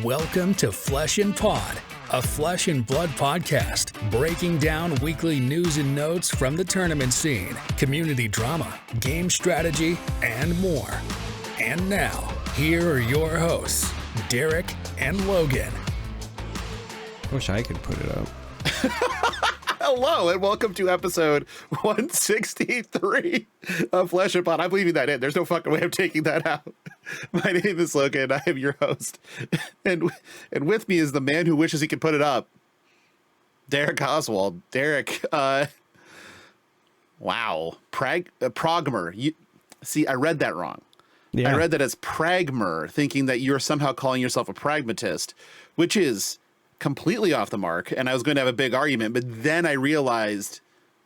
Welcome to Flesh and Pod, a flesh and blood podcast, breaking down weekly news and notes from the tournament scene, community drama, game strategy, and more. And now, here are your hosts, Darick and Logan. I wish I could put it up. Hello, and welcome to episode 163 of Flesh and Pod. I'm leaving that in. There's no fucking way I'm taking that out. My name is Logan. I am your host. And with me is the man who wishes he could put it up, Darick Oswald. Darick, wow. Pragmer. See, I read that wrong. Yeah. I read that as Pragmer, thinking that you're somehow calling yourself a pragmatist, which is completely off the mark, and I was going to have a big argument, but then I realized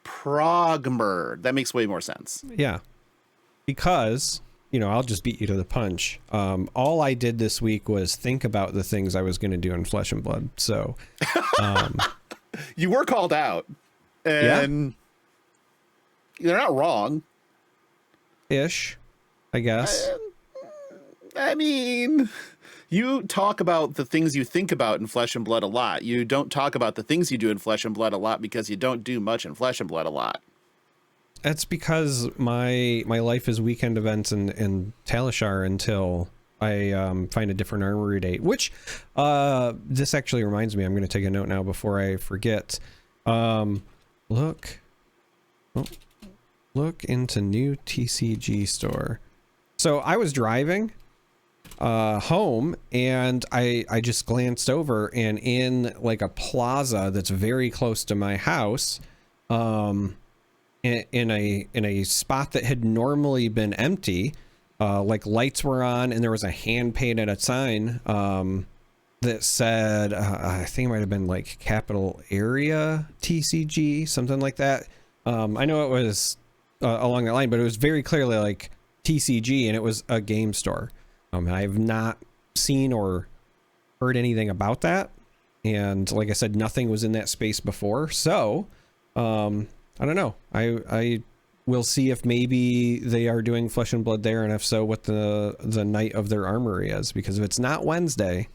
Pragmer. That makes way more sense. Yeah, because, you know, I'll just beat you to the punch. All I did this week was think about the things I was going to do in Flesh and Blood. So you were called out, and they're not wrong. Ish, I guess. I mean, you talk about the things you think about in Flesh and Blood a lot. You don't talk about the things you do in Flesh and Blood a lot because you don't do much in Flesh and Blood a lot. That's because my life is weekend events and Talishar until I find a different armory date, which this actually reminds me, I'm going to take a note now before I forget. Look into new TCG store. So I was driving home, and I just glanced over, and in like a plaza that's very close to my house, in a spot that had normally been empty, like lights were on, and there was a hand painted sign that said I think it might have been like capital area TCG, something like that. I know it was along that line, but it was very clearly like TCG, and it was a game store. I have not seen or heard anything about that. And like I said, nothing was in that space before. So, I don't know. I will see if maybe they are doing Flesh and Blood there. And if so, what the night of their armory is, because if it's not Wednesday,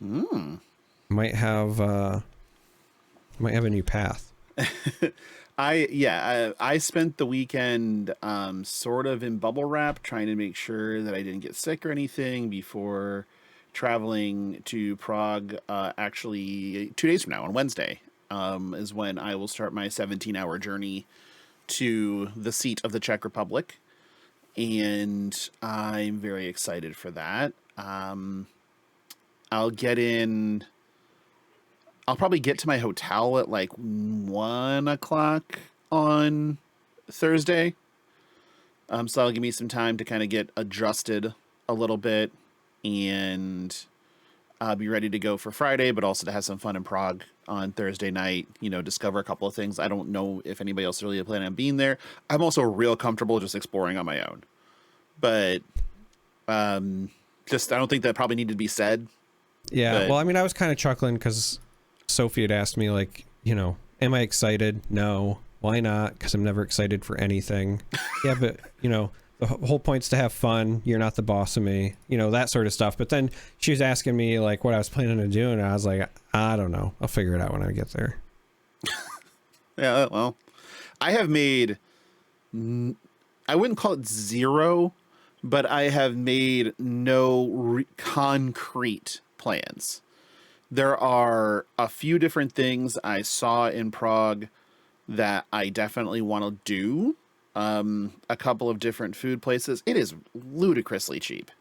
might have a new path. I spent the weekend sort of in bubble wrap, trying to make sure that I didn't get sick or anything before traveling to Prague. Actually, 2 days from now, on Wednesday, is when I will start my 17-hour journey to the seat of the Czech Republic. And I'm very excited for that. I'll probably get to my hotel at like 1 o'clock on Thursday. So that'll give me some time to kind of get adjusted a little bit and be ready to go for Friday, but also to have some fun in Prague on Thursday night, you know, discover a couple of things. I don't know if anybody else really planning on being there. I'm also real comfortable just exploring on my own. But I don't think that probably needed to be said. Yeah, well, I mean, I was kind of chuckling because Sophie had asked me, like, you know, am I excited? No. Why not? Because I'm never excited for anything. Yeah, but, you know, the whole point's to have fun. You're not the boss of me, you know, that sort of stuff. But then she was asking me, like, what I was planning on doing, and I was like, I don't know. I'll figure it out when I get there. Yeah, well, I have made, I wouldn't call it zero, but I have made no concrete plans. There are a few different things I saw in Prague that I definitely want to do. A couple of different food places. It is ludicrously cheap.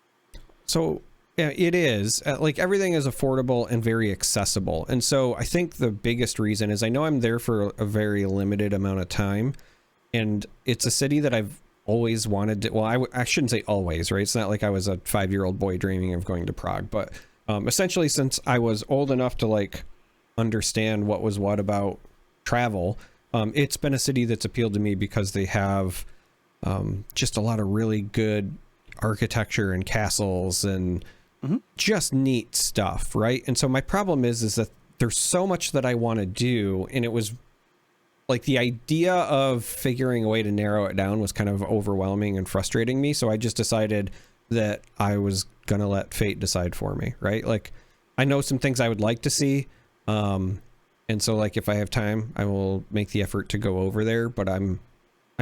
So yeah, it is. Like, everything is affordable and very accessible. And so I think the biggest reason is I know I'm there for a very limited amount of time. And it's a city that I've always wanted to, well, I shouldn't say always, right? It's not like I was a 5-year-old boy dreaming of going to Prague, but essentially, since I was old enough to like understand what was what about travel, it's been a city that's appealed to me because they have just a lot of really good architecture and castles and just neat stuff, right? And so my problem is that there's so much that I want to do, and it was like the idea of figuring a way to narrow it down was kind of overwhelming and frustrating me. So I just decided that I was gonna let fate decide for me, right? Like, I know some things I would like to see, and so like if I have time, I will make the effort to go over there. But I'm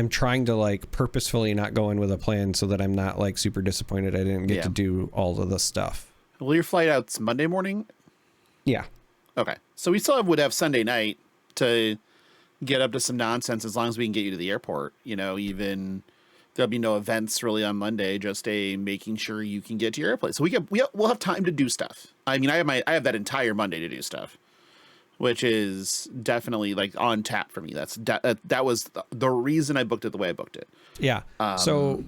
trying to like purposefully not go in with a plan so that I'm not like super disappointed I didn't get to do all of the stuff. Well, your flight out's Monday morning? Yeah. Okay. So we still would have Sunday night to get up to some nonsense as long as we can get you to the airport. You know, even there'll be no events really on Monday, just making sure you can get to your airplane. So we'll have time to do stuff. I mean, I have that entire Monday to do stuff, which is definitely like on tap for me. That was the reason I booked it the way I booked it. Yeah. So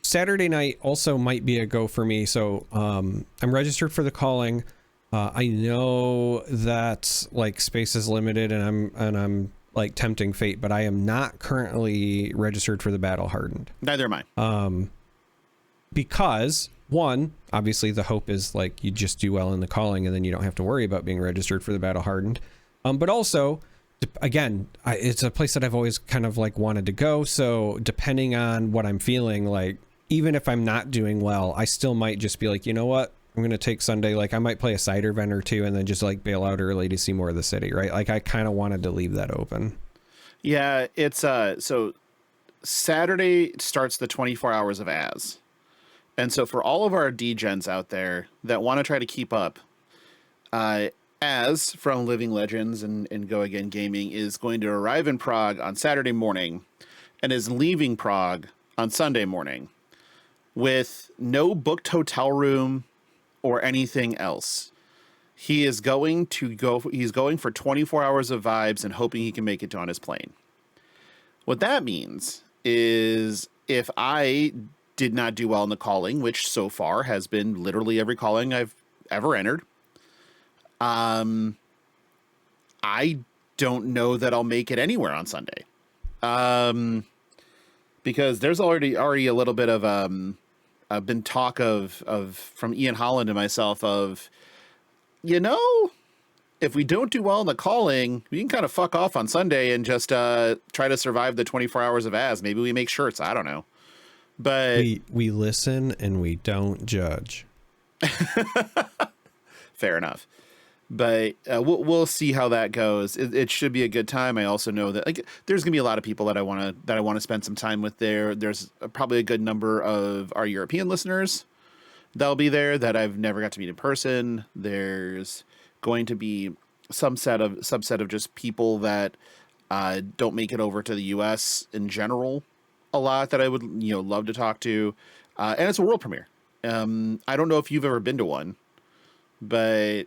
Saturday night also might be a go for me. So I'm registered for the calling. I know that like space is limited and I'm like tempting fate, but I am not currently registered for the battle hardened. Neither am I. Because one, obviously the hope is like you just do well in the calling and then you don't have to worry about being registered for the battle hardened. But also, again, it's a place that I've always kind of like wanted to go. So depending on what I'm feeling, like even if I'm not doing well, I still might just be like, you know what? I'm going to take Sunday. Like I might play a cider event or two and then just like bail out early to see more of the city, right? Like I kind of wanted to leave that open. Yeah, it's so Saturday starts the 24 hours of As. And so for all of our degens out there that want to try to keep up, As from Living Legends and Go Again Gaming is going to arrive in Prague on Saturday morning and is leaving Prague on Sunday morning with no booked hotel room or anything else. He's going for 24 hours of vibes and hoping he can make it on his plane. What that means is if I did not do well in the calling, which so far has been literally every calling I've ever entered, I don't know that I'll make it anywhere on Sunday. Because there's already a little bit of been talk of from Ian Holland and myself of, you know, if we don't do well in the calling, we can kind of fuck off on Sunday and just try to survive the 24 hours of As. Maybe we make shirts. I don't know. But we listen and we don't judge. Fair enough. But we'll see how that goes. It should be a good time. I also know that like there's gonna be a lot of people that I want to spend some time with there. There's probably a good number of our European listeners that'll be there that I've never got to meet in person. There's going to be subset of just people that don't make it over to the U.S. in general a lot that I would love to talk to. And it's a world premiere. I don't know if you've ever been to one, but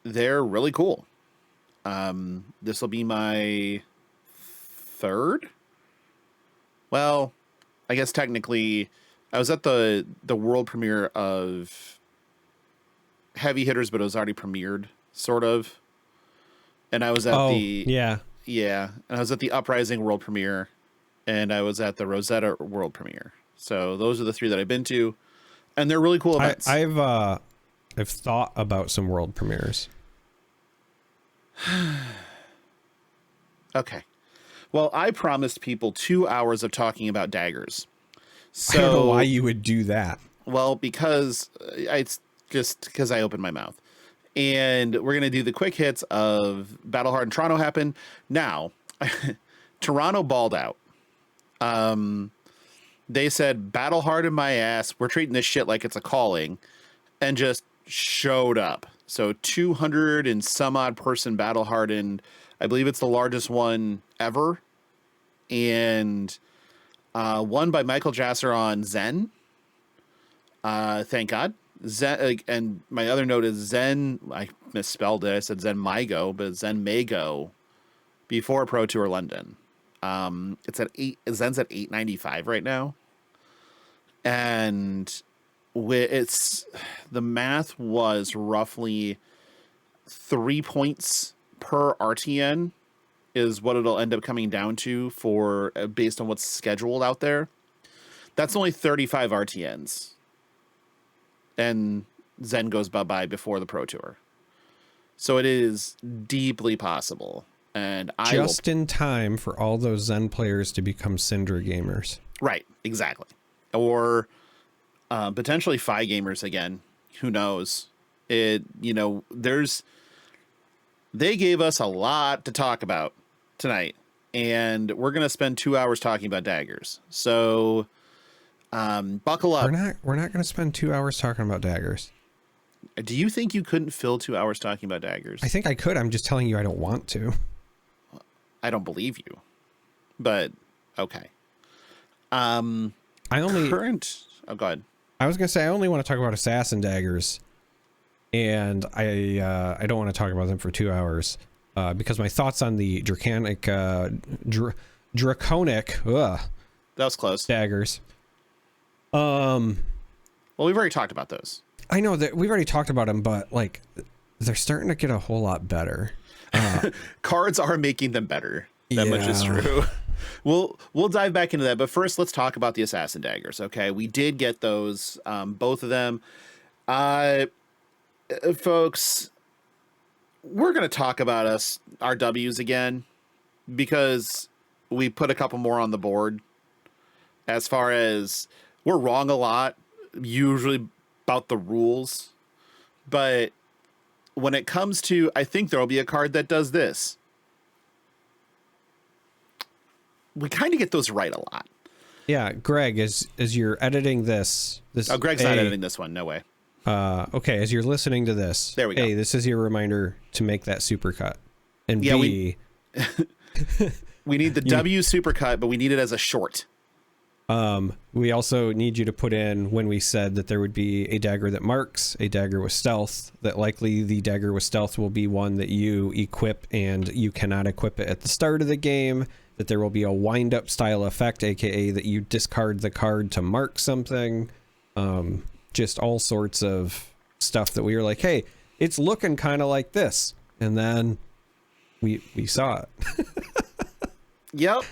they're really cool. This will be my third. Well, I guess technically I was at the world premiere of Heavy Hitters, but it was already premiered, sort of. And I was at and I was at the Uprising world premiere, and I was at the Rosetta world premiere. So those are the three that I've been to, and they're really cool events. I've thought about some world premieres. Okay. Well, I promised people 2 hours of talking about daggers. So, I don't know why you would do that. Well, because it's just because I opened my mouth. And we're going to do the quick hits of Battle Hard in Toronto happen. Now, Toronto balled out. They said, Battle Hard in my ass. We're treating this shit like it's a calling. And just showed up. So 200 and some odd person Battle Hardened. I believe it's the largest one ever. And won by Michael Jasser on Zen. Thank God. Zen, and my other note is Zen. I misspelled it. I said Zen Mygo, but Zen Mago before Pro Tour London. It's at Zen's at 895 right now. And the math was roughly 3 points per RTN is what it'll end up coming down to for based on what's scheduled out there. That's only 35 RTNs. And Zen goes bye-bye before the Pro Tour. So it is deeply possible. And in time for all those Zen players to become Syndra gamers. Right, exactly. Or potentially Fi gamers again. who knows? They gave us a lot to talk about tonight, and we're going to spend 2 hours talking about daggers. So buckle up. We're not going to spend 2 hours talking about daggers. Do you think you couldn't fill 2 hours talking about daggers? I think I could. I'm just telling you I don't want to. I don't believe you, but okay. Oh, go ahead. I was going to say, I only want to talk about Assassin daggers, and I don't want to talk about them for 2 hours because my thoughts on the Draconic, Draconic, that was close. Daggers. Well, we've already talked about those. I know that we've already talked about them, but like they're starting to get a whole lot better. Cards are making them better. That much is true. We'll dive back into that, but first let's talk about the Assassin daggers. Okay, we did get those, both of them. Folks, we're gonna talk about our W's again because we put a couple more on the board. As far as we're wrong a lot, usually about the rules, but when it comes to, I think there'll be a card that does this. We kind of get those right a lot. Yeah, Greg, as you're editing this. Oh, Greg's not editing this one. No way. Okay, as you're listening to this. There we go. A, this is your reminder to make that supercut. And yeah, B, we need the W supercut, but we need it as a short. We also need you to put in when we said that there would be a dagger that marks, a dagger with stealth, that likely the dagger with stealth will be one that you equip and you cannot equip it at the start of the game, that there will be a wind-up style effect, aka that you discard the card to mark something, just all sorts of stuff that we were like, hey, it's looking kind of like this, and then we saw it. Yep.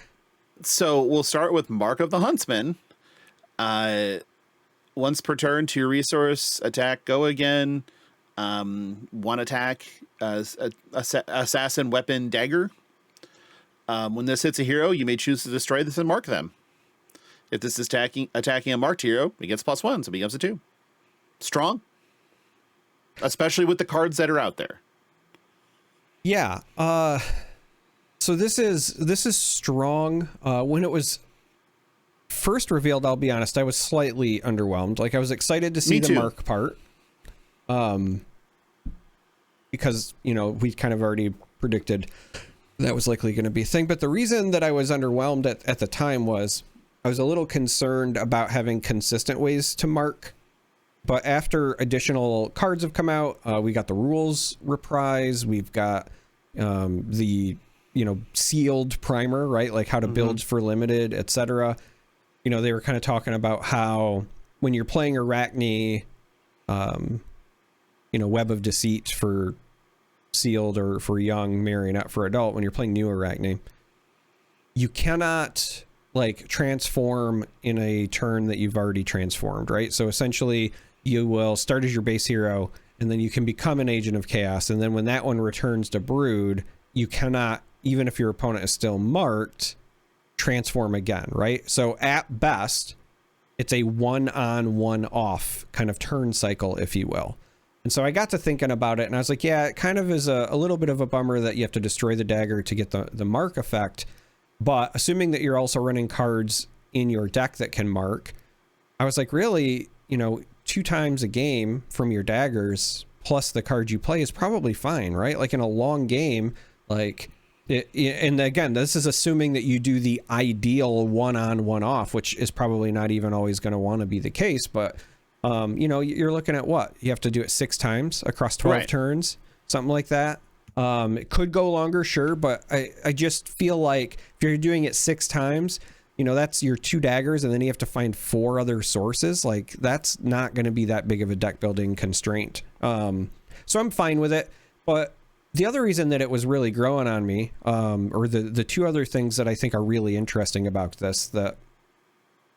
So we'll start with Mark of the Huntsman. Once per turn to your resource, attack, go again. One attack, assassin weapon dagger. When this hits a hero, you may choose to destroy this and mark them. If this is attacking a marked hero, it gets +1, so it becomes a 2. Strong. Especially with the cards that are out there. Yeah. So this is strong. When it was first revealed, I'll be honest, I was slightly underwhelmed. Like, I was excited to see the mark part. Because, we kind of already predicted that was likely going to be a thing. But the reason that I was underwhelmed at the time was I was a little concerned about having consistent ways to mark. But after additional cards have come out, we got the rules reprise. We've got the sealed primer, right? Like how to build for limited, etc. They were kind of talking about how when you're playing Arachne, Web of Deceit for sealed or for young, Marionette for adult, when you're playing new Arachne, you cannot like transform in a turn that you've already transformed, right? So essentially you will start as your base hero and then you can become an agent of chaos. And then when that one returns to brood, you cannot, even if your opponent is still marked, transform again, right? So at best, it's a 1-on, 1-off kind of turn cycle, if you will. And so I got to thinking about it and I was like, yeah, it kind of is a little bit of a bummer that you have to destroy the dagger to get the mark effect. But assuming that you're also running cards in your deck that can mark, I was like, really, 2 times a game from your daggers plus the card you play is probably fine, right? Like in a long game, like and again, this is assuming that you do the ideal 1-on, 1-off, which is probably not even always going to want to be the case. But, you're looking at what? You have to do it 6 times across 12 turns, something like that. It could go longer, sure. But I just feel like if you're doing it 6 times, that's your 2 daggers and then you have to find 4 other sources. Like that's not going to be that big of a deck building constraint. So I'm fine with it. But the other reason that it was really growing on me, or the 2 other things that I think are really interesting about this that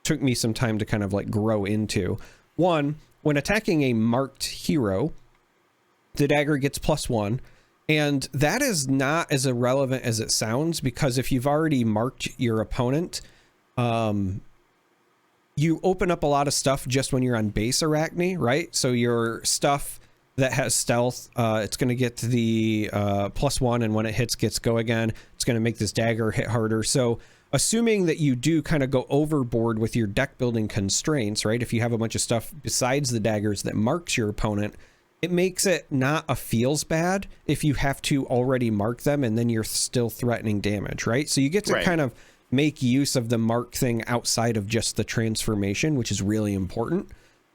took me some time to kind of like grow into. One, when attacking a marked hero, the dagger gets +1. And that is not as irrelevant as it sounds, because if you've already marked your opponent, you open up a lot of stuff just when you're on base Arachne, right? So your stuff that has stealth, it's going to get the +1, and when it hits, gets go again. It's going to make this dagger hit harder. So assuming that you do kind of go overboard with your deck building constraints, right? If you have a bunch of stuff besides the daggers that marks your opponent, it makes it not a feels bad if you have to already mark them and then you're still threatening damage, right? So you get to kind of make use of the mark thing outside of just the transformation, which is really important.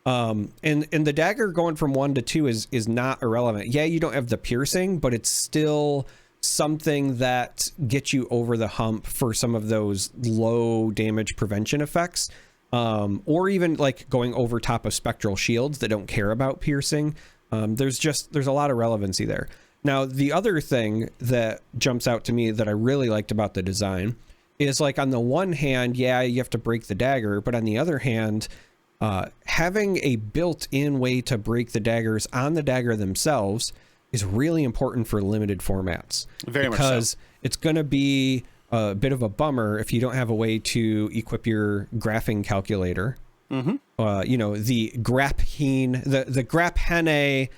And the dagger going from 1 to 2 is not irrelevant. Yeah, you don't have the piercing, but it's still something that gets you over the hump for some of those low damage prevention effects, or even like going over top of spectral shields that don't care about piercing. There's a lot of relevancy there. Now, the other thing that jumps out to me that I really liked about the design is, like, on the one hand, yeah, you have to break the dagger, but on the other hand, having a built-in way to break the daggers on the dagger themselves is really important for limited formats. Very much so. Because it's going to be a bit of a bummer if you don't have a way to equip your graphing calculator. Mm-hmm. You know, the graphene, the graphene,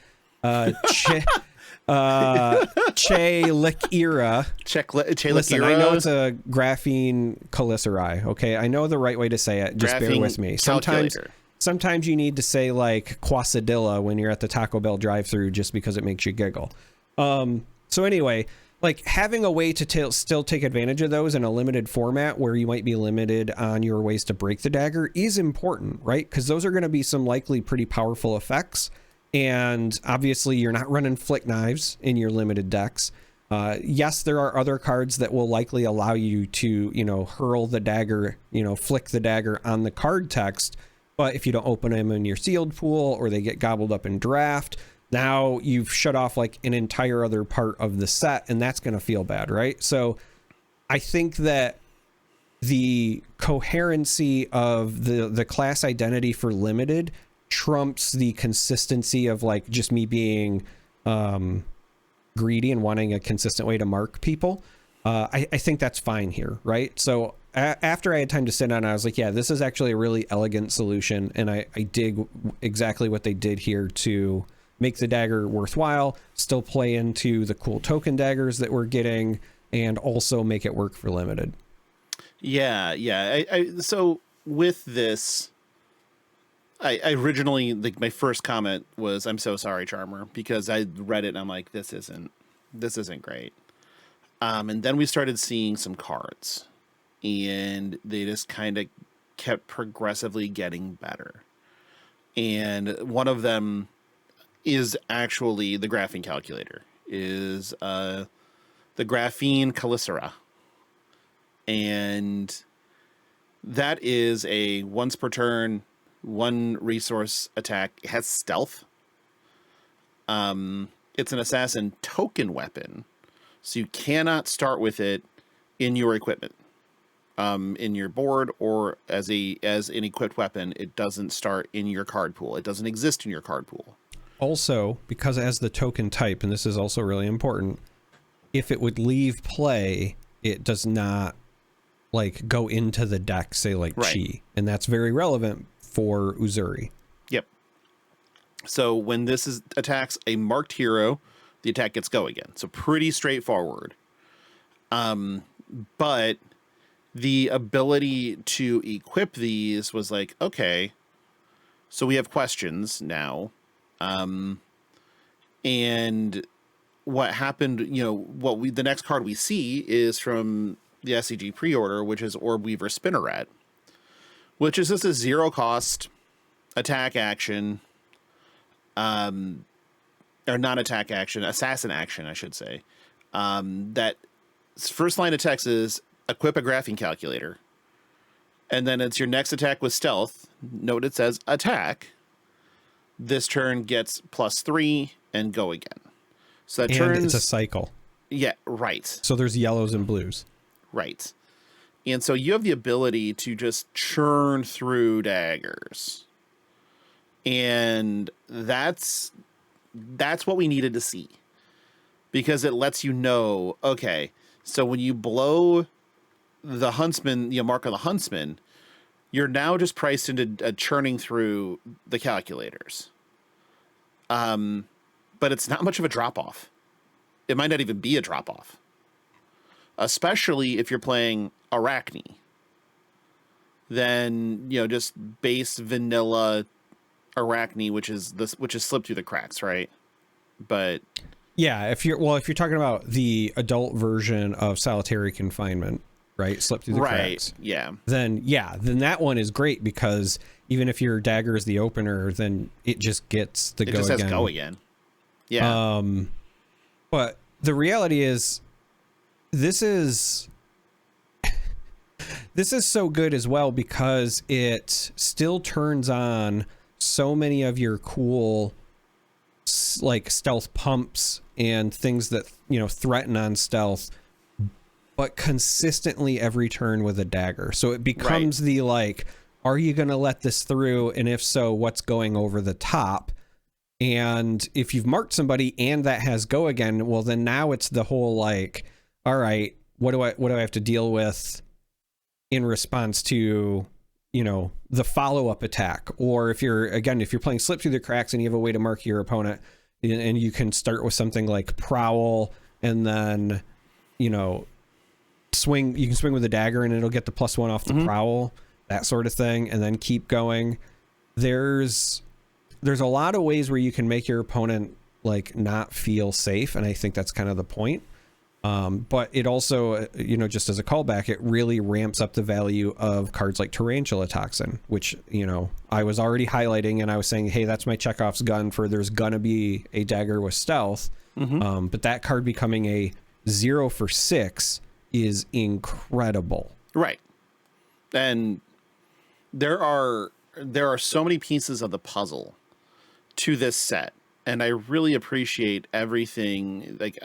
Listen, I know it's a graphene caliceri. Okay, I know the right way to say it. Just bear with me. Sometimes you need to say like quesadilla when you're at the Taco Bell drive-thru just because it makes you giggle. So anyway, like having a way to still take advantage of those in a limited format where you might be limited on your ways to break the dagger is important, right? Because those are going to be some likely pretty powerful effects. And obviously you're not running flick knives in your limited decks. Yes, there are other cards that will likely allow you to, you know, hurl the dagger, you know, flick the dagger on the card text. But if you don't open them in your sealed pool or they get gobbled up in draft, now you've shut off like an entire other part of the set, and that's going to feel bad, right? So I think that the coherency of the class identity for limited trumps the consistency of like just me being greedy and wanting a consistent way to mark people. I think that's fine here, right? So after I had time to sit down, I was like, yeah, this is actually a really elegant solution, and I dig exactly what they did here to make the dagger worthwhile, still play into the cool token daggers that we're getting, and also make it work for limited. Yeah. So with this, I originally, like, my first comment was, "I'm so sorry, Charmer," because I read it and I'm like, this isn't great. And then we started seeing some cards, and they just kind of kept progressively getting better. And one of them is actually the graphing calculator, is the graphene calicera. And that is a once per turn, 1 resource attack. It has stealth. It's an assassin token weapon, so you cannot start with it in your equipment, in your board, or as an equipped weapon. It doesn't start in your card pool. It doesn't exist in your card pool. Also, because it has the token type, and this is also really important, if it would leave play, it does not like go into the deck, say like Chi, and that's very relevant for Uzuri. Yep. So when this attacks a marked hero, the attack gets go again. So pretty straightforward. But the ability to equip these was like, okay, so we have questions now. And what happened, you know, the next card we see is from the SCG pre-order, which is Orb Weaver Spinneret, which is just a 0 cost attack action, or non-attack action, assassin action, I should say. That first line of text is equip a graphing calculator. And then it's your next attack with stealth. Note it says attack. This turn gets +3 and go again. So that turns, it's a cycle. Yeah, right. So there's yellows and blues. Right. And so you have the ability to just churn through daggers. And that's what we needed to see. Because it lets you know, okay, so when you blow the Huntsman, mark on the Huntsman, you're now just priced into churning through the calculators. But it's not much of a drop-off. It might not even be a drop-off. Especially if you're playing Arachne. Then, just base vanilla Arachne, which is slipped through the cracks, right? But yeah, if you're talking about the adult version of solitary confinement, right? Slip through the cracks. Yeah. Then that one is great because even if your dagger is the opener, then it just gets the go again. It just has go again. Yeah. But the reality is, this is so good as well because it still turns on so many of your cool like stealth pumps and things that threaten on stealth, but consistently every turn with a dagger. So it becomes the like, are you going to let this through? And if so, what's going over the top? And if you've marked somebody and that has go again, well, then now it's the whole like, all right, what do I have to deal with in response to, the follow-up attack? Or if you're playing slip through the cracks and you have a way to mark your opponent, and you can start with something like prowl and then, you can swing with a dagger and it'll get the +1 off the prowl, that sort of thing, and then keep going. There's a lot of ways where you can make your opponent like not feel safe, and I think that's kind of the point. But it also, just as a callback, it really ramps up the value of cards like Tarantula Toxin, which, I was already highlighting, and I was saying, hey, that's my Chekhov's gun for there's gonna be a dagger with stealth. But that card becoming a 0 for 6 is incredible. Right. And there are so many pieces of the puzzle to this set, and I really appreciate everything. Like,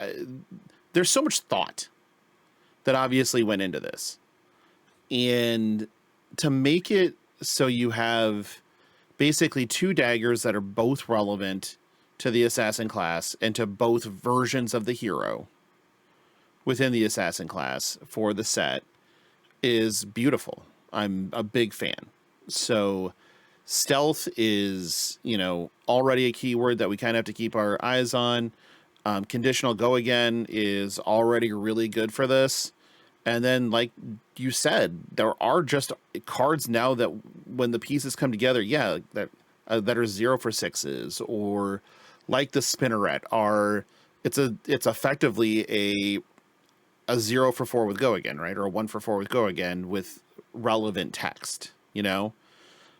there's so much thought that obviously went into this, and to make it so you have basically 2 daggers that are both relevant to the assassin class and to both versions of the hero within the assassin class for the set is beautiful. I'm a big fan. So stealth is, already a keyword that we kind of have to keep our eyes on. Conditional go again is already really good for this. And then, like you said, there are just cards now that when the pieces come together, that are 0 for 6s, or like the Spinneret it's effectively a 0 for 4 with go again, right? Or a 1 for 4 with go again with relevant text,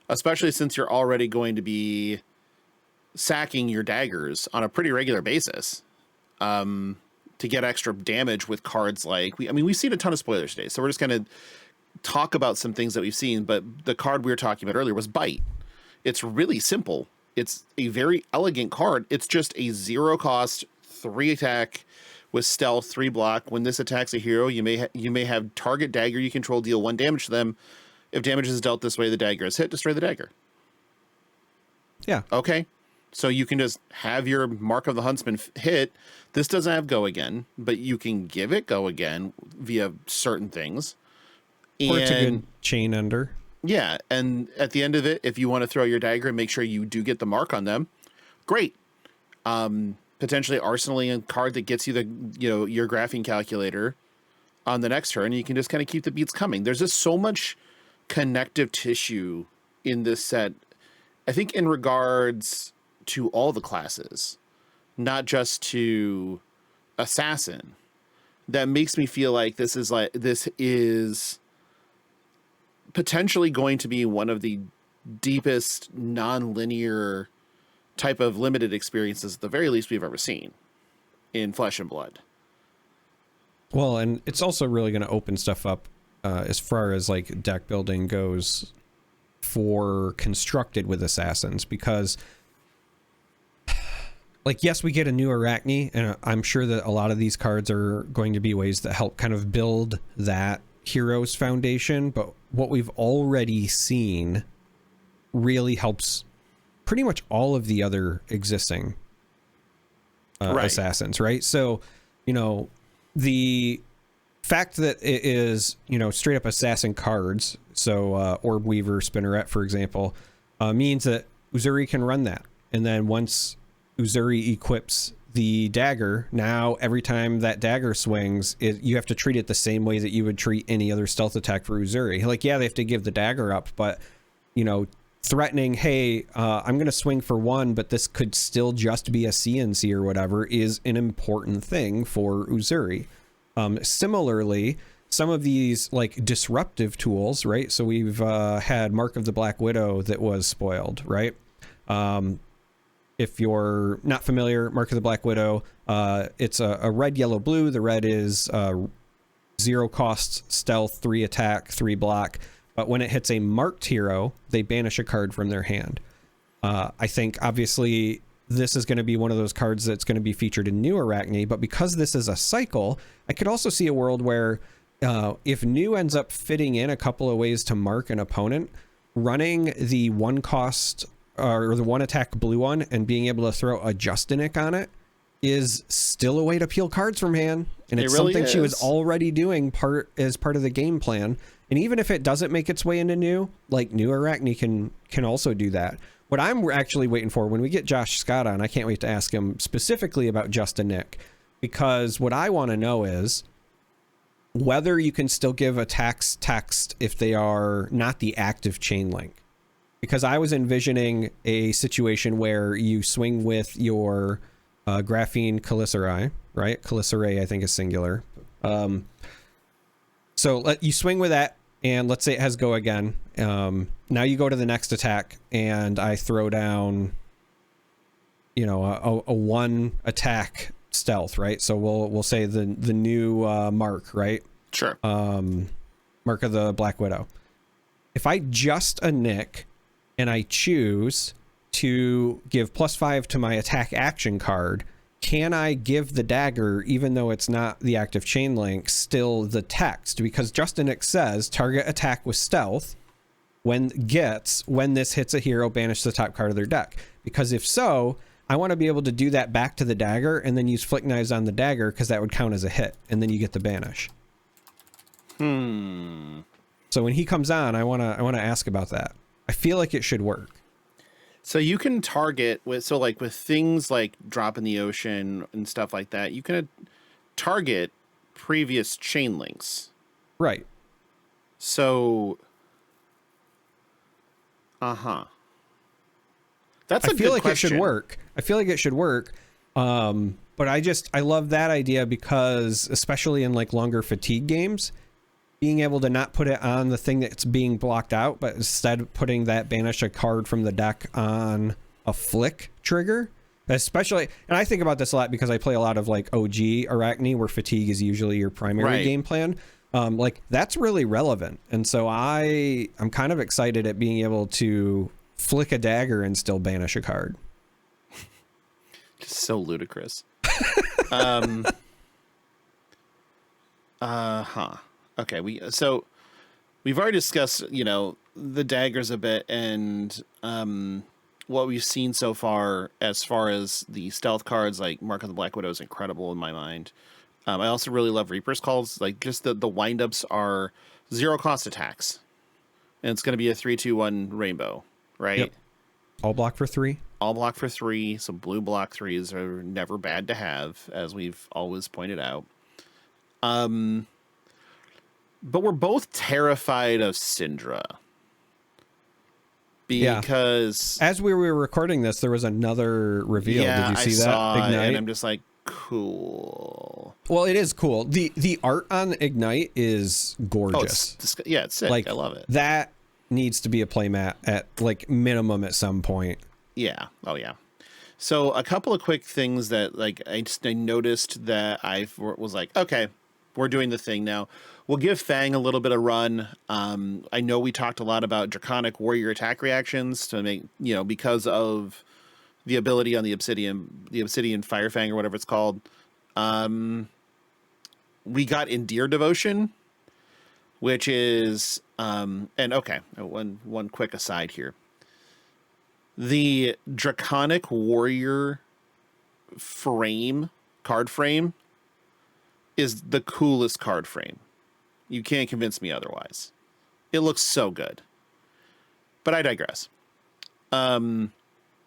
especially since you're already going to be sacking your daggers on a pretty regular basis. To get extra damage with cards like we've seen a ton of spoilers today, so we're just going to talk about some things that we've seen. But the card we were talking about earlier was Bite. It's really simple. It's a very elegant card. It's just a 0 cost, 3 attack with stealth, 3 block. When this attacks a hero, you may have target dagger you control deal 1 damage to them. If damage is dealt this way, the dagger is hit. Destroy the dagger. Yeah. Okay. So you can just have your Mark of the Huntsman hit. This doesn't have go again, but you can give it go again via certain things. Or it's a good chain ender. Yeah, and at the end of it, if you want to throw your dagger and make sure you do get the mark on them, great. Potentially arsenaling a card that gets you your graphing calculator on the next turn, and you can just kind of keep the beats coming. There's just so much connective tissue in this set, I think, in regards to all the classes, not just to Assassin, that makes me feel like this is potentially going to be one of the deepest non-linear type of limited experiences, at the very least, we've ever seen in Flesh and Blood. Well, and it's also really going to open stuff up as far as like deck building goes for constructed with Assassins, because like, yes, we get a new Arachne, and I'm sure that a lot of these cards are going to be ways that help kind of build that hero's foundation, but what we've already seen really helps pretty much all of the other existing Assassins, right? So, the fact that it is, straight up assassin cards, so Orb Weaver, Spinneret, for example, means that Uzuri can run that. And then once Uzuri equips the dagger, now every time that dagger swings, you have to treat it the same way that you would treat any other stealth attack for Uzuri. Like, yeah, they have to give the dagger up, but, threatening, hey, I'm going to swing for one, but this could still just be a CNC or whatever, is an important thing for Uzuri. Similarly, some of these like disruptive tools, right? So we've had Mark of the Black Widow that was spoiled, right? If you're not familiar, Mark of the Black Widow, it's a red, yellow, blue. The red is 0 cost, stealth, 3 attack, 3 block. But when it hits a marked hero, they banish a card from their hand. I think, obviously, this is going to be one of those cards that's going to be featured in New Arachne. But because this is a cycle, I could also see a world where if New ends up fitting in a couple of ways to mark an opponent, running the 1 cost or the 1 attack blue one and being able to throw a Justinic on it is still a way to peel cards from hand. And it's really something she was already doing as part of the game plan. And even if it doesn't make its way into New, like New Arachne can also do that. What I'm actually waiting for when we get Josh Scott on, I can't wait to ask him specifically about Justinic, because what I want to know is whether you can still give attacks text if they are not the active chain link. Because I was envisioning a situation where you swing with your Graphene Calicerae, right? Calicerae, I think, is singular. So you swing with that, and let's say it has go again. Now you go to the next attack, and I throw down, a 1 attack stealth, right? So we'll say the new Mark, right? Sure. Mark of the Black Widow. If I just a nick and I choose to give +5 to my attack action card, can I give the dagger, even though it's not the active chain link, still the text? Because Justinic says target attack with stealth when this hits a hero, banish the top card of their deck. Because if so, I want to be able to do that back to the dagger and then use Flick Knives on the dagger, because that would count as a hit, and then you get the banish. So when he comes on, I want to ask about that. I feel like it should work. So you can target with things like Drop in the Ocean and stuff like that, you can target previous chain links. Right. So, That's I feel like it should work. But I love that idea because, especially in like longer fatigue games, being able to not put it on the thing that's being blocked out, but instead putting that banish a card from the deck on a flick trigger, especially. And I think about this a lot because I play a lot of like OG Arachne, where fatigue is usually your primary game plan. Like that's really relevant. And so I'm kind of excited at being able to flick a dagger and still banish a card. Just so ludicrous. Okay, we've already discussed, the daggers a bit and what we've seen so far as the stealth cards, like Mark of the Black Widow is incredible in my mind. I also really love Reaper's Calls. Like just the windups are 0 cost attacks, and it's going to be a 3-2-1 rainbow, right? Yep. All block for 3. All block for 3. So blue block 3s are never bad to have, as we've always pointed out. But we're both terrified of Syndra. Because as we were recording this, there was another reveal. Did you see that? Ignite? And I'm just like, cool. Well, it is cool. The art on Ignite is gorgeous. It's sick. Like, I love it. That needs to be a playmat at like minimum at some point. Yeah. Oh yeah. So a couple of quick things that like I noticed that I was like, okay, we're doing the thing now. We'll give Fang a little bit of run. I know we talked a lot about Draconic warrior attack reactions to make, because of the ability on the Obsidian Fire Fang or whatever it's called. We got Endear Devotion, which is, one quick aside here. The Draconic warrior card frame is the coolest card frame. You can't convince me otherwise. It looks so good. But I digress.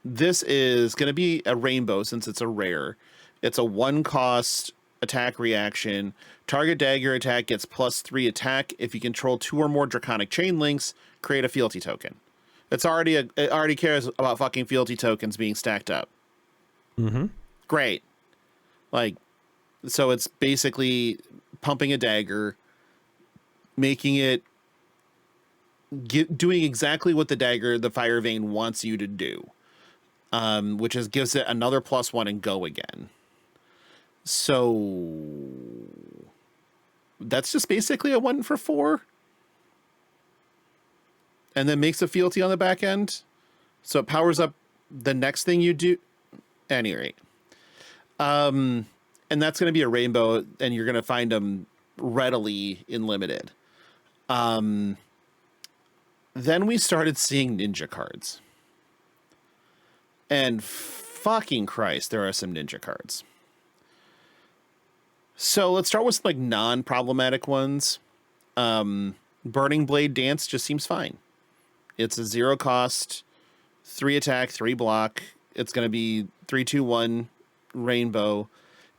This is going to be a rainbow since it's a rare. It's a 1-cost attack reaction. Target dagger attack gets +3 attack. If you control 2 or more Draconic chain links, create a fealty token. It already cares about fucking fealty tokens being stacked up. Mm-hmm. Great. Like, so it's basically pumping a dagger, making it doing exactly what the Fire Vein wants you to do, which is gives it another +1 and go again. So that's just basically a 1 for 4, and then makes a fealty on the back end, so it powers up the next thing you do. At any rate, and that's going to be a rainbow, and you're going to find them readily in limited. Then we started seeing ninja cards. And fucking Christ, there are some ninja cards. So let's start with like non-problematic ones. Burning Blade Dance just seems fine. It's a 0 cost, 3 attack, 3 block. It's going to be 3/2/1 rainbow.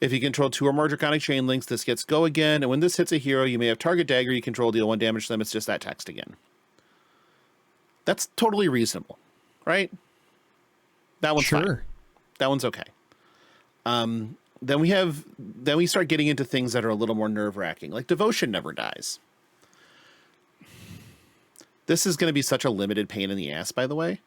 If you control 2 or more Draconic chain links, this gets go again. And when this hits a hero, you may have target dagger you control deal 1 damage to them. It's just that text again. That's totally reasonable, right? That one's fine. That one's okay. Then we start getting into things that are a little more nerve-wracking, like Devotion Never Dies. This is going to be such a limited pain in the ass, by the way.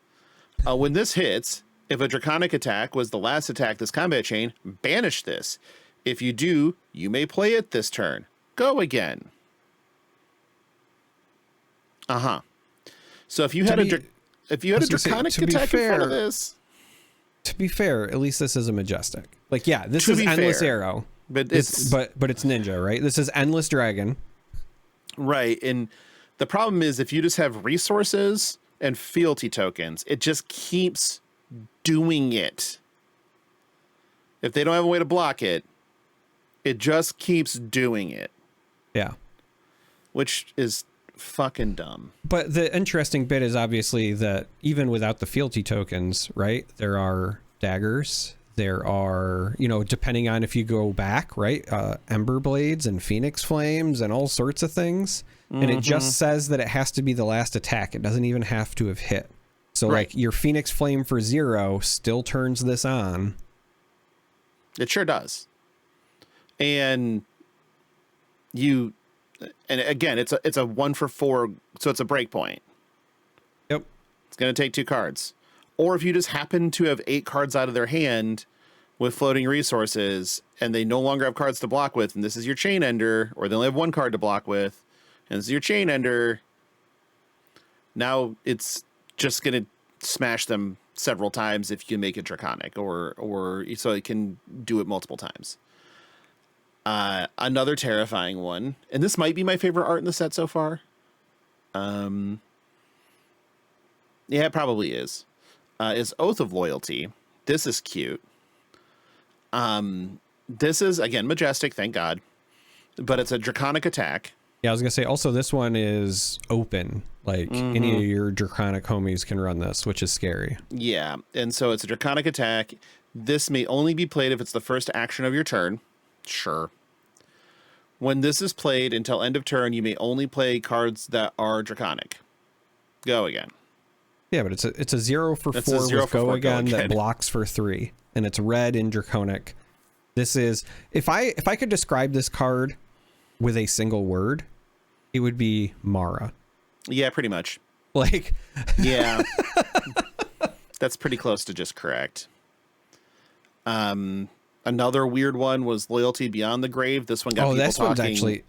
When this hits, if a Draconic attack was the last attack this combat chain, banish this. If you do, you may play it this turn. Go again. So if you had a Draconic attack in front of this, to be fair, at least this is a Majestic. Like, yeah, this is Endless Arrow, but it's Ninja, right? This is Endless Dragon, right? And the problem is, if you just have resources and fealty tokens, it just keeps doing it. If they don't have a way to block it, it just keeps doing it. Yeah, which is fucking dumb. But the interesting bit is obviously that even without the fealty tokens, right, there are daggers, there are, depending on if you go back, right, Ember Blades and Phoenix Flames and all sorts of things. And it just says that it has to be the last attack. It doesn't even have to have hit. So like your Phoenix Flame for 0 still turns this on. It sure does. And again, it's a 1 for 4, so it's a break point. Yep. It's going to take 2 cards. Or if you just happen to have 8 cards out of their hand with floating resources, and they no longer have cards to block with, and this is your Chain Ender, or they only have 1 card to block with, and this is your Chain Ender, now it's just going to smash them several times if you can make it Draconic, or so it can do it multiple times. Another terrifying one, and this might be my favorite art in the set so far. Yeah, it probably is Oath of Loyalty. This is cute. This is, again, Majestic, thank God, but it's a Draconic attack. Yeah, I was gonna say, also this one is open, like any of your Draconic homies can run this, which is scary. Yeah, and so it's a Draconic attack. This may only be played if it's the first action of your turn. Sure. When this is played until end of turn, you may only play cards that are Draconic. Go again. Yeah, but it's a 0 for 4 with go again that blocks for 3, and it's red in Draconic. This is, if I could describe this card with a single word, it would be Mara. Yeah, pretty much. Like, yeah, that's pretty close to just correct. Another weird one was Loyalty Beyond the Grave. This one got people talking.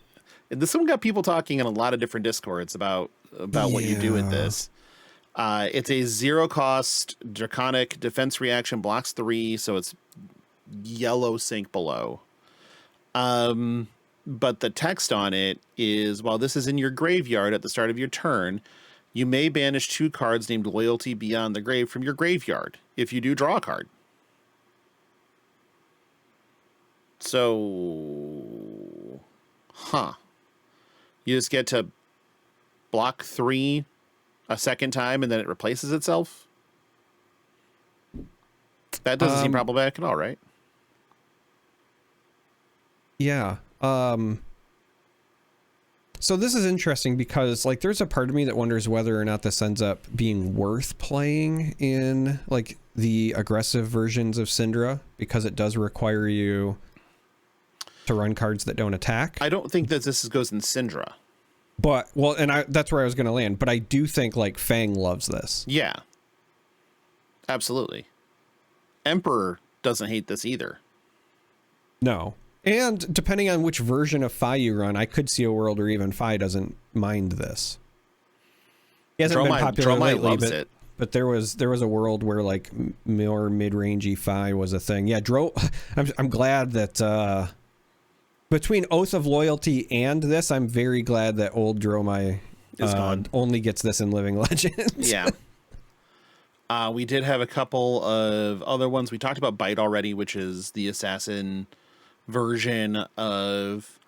This one got people talking in a lot of different Discords about what you do with this. It's a 0 cost Draconic defense reaction, blocks 3, so it's yellow sync below. But the text on it is, while this is in your graveyard at the start of your turn, you may banish 2 cards named Loyalty Beyond the Grave from your graveyard. If you do, draw a card. So Huh. You just get to block 3 a second time and then it replaces itself? That doesn't seem problematic at all, right? Yeah. So this is interesting because like there's a part of me that wonders whether or not this ends up being worth playing in like the aggressive versions of Syndra, because it does require you to run cards that don't attack. I don't think that this goes in Syndra. But well, and that's where I was going to land, but I do think like Fang loves this. Yeah. Absolutely. Emperor doesn't hate this either. No. And depending on which version of Fi you run, I could see a world where even Fi doesn't mind this. He hasn't been popular lately, but there was a world where like more mid-rangey Fi was a thing. Yeah, I'm glad that between Oath of Loyalty and this, I'm very glad that old Dromai only gets this in Living Legends. Yeah. We did have a couple of other ones. We talked about Bite already, which is the Assassin version of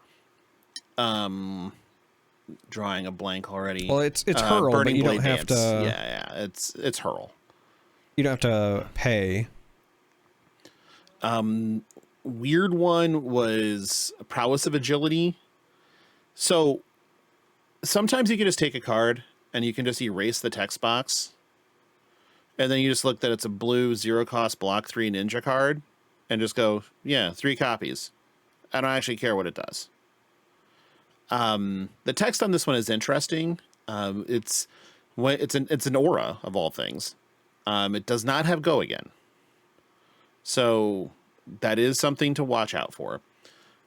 drawing a blank already. Well, it's Hurl, but you don't have to. Yeah, it's Hurl. You don't have to pay. Weird one was Prowess of Agility. So sometimes you can just take a card and you can just erase the text box, and then you just look that it's a blue 0-cost block 3 ninja card and just go, yeah, 3 copies. I don't actually care what it does. The text on this one is interesting. It's an aura of all things. It does not have go again. So that is something to watch out for.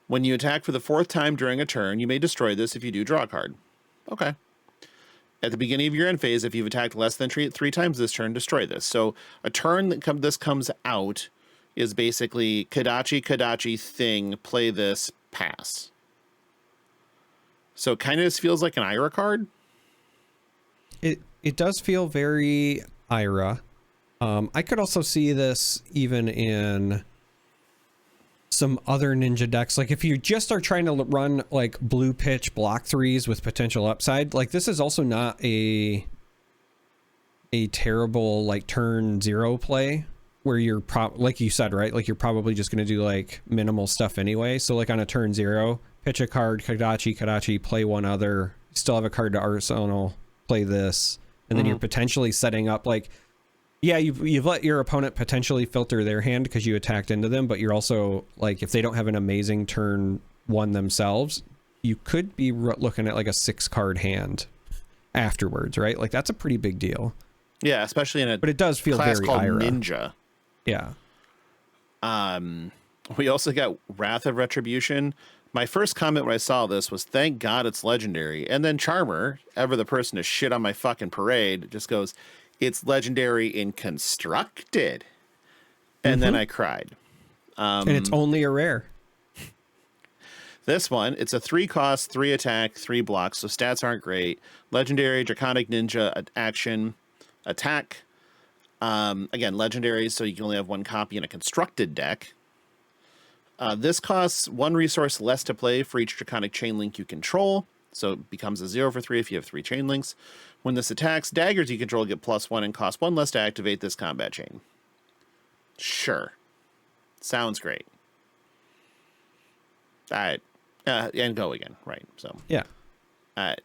When you attack for the 4th time during a turn, you may destroy this if you do draw a card. Okay. At the beginning of your end phase, if you've attacked less than 3 times this turn, destroy this. So a turn that this comes out is basically Kadachi thing, play this, pass. So it kind of just feels like an Ira card. It does feel very Ira. I could also see this even in some other ninja decks. Like if you just are trying to run like blue pitch block 3s with potential upside, like this is also not a terrible like turn 0 play where you're like you said, right? Like you're probably just going to do like minimal stuff anyway. So like on a turn 0, pitch a card, Kadachi, play one other, still have a card to arsenal, play this, and then you're potentially setting up like, yeah, you've let your opponent potentially filter their hand because you attacked into them, but you're also like, if they don't have an amazing turn 1 themselves, you could be looking at like a 6-card hand afterwards, right? Like that's a pretty big deal. Yeah, especially in but it does feel class very called Ira. Ninja. Yeah. We also got Wrath of Retribution. My first comment when I saw this was, thank God it's legendary. And then Charmer, ever the person to shit on my fucking parade, just goes, it's legendary in constructed. And then I cried. And it's only a rare. This one, it's a 3-cost, 3 attack, 3 blocks, so stats aren't great. Legendary, Draconic Ninja, action, attack. Again, legendary, so you can only have 1 copy in a constructed deck. This costs 1 resource less to play for each Draconic chain link you control, so it becomes a 0 for 3 if you have 3 chain links. When this attacks, daggers you control get +1 and cost 1 less to activate this combat chain. Sure. Sounds great. All right. And go again, right? So yeah. But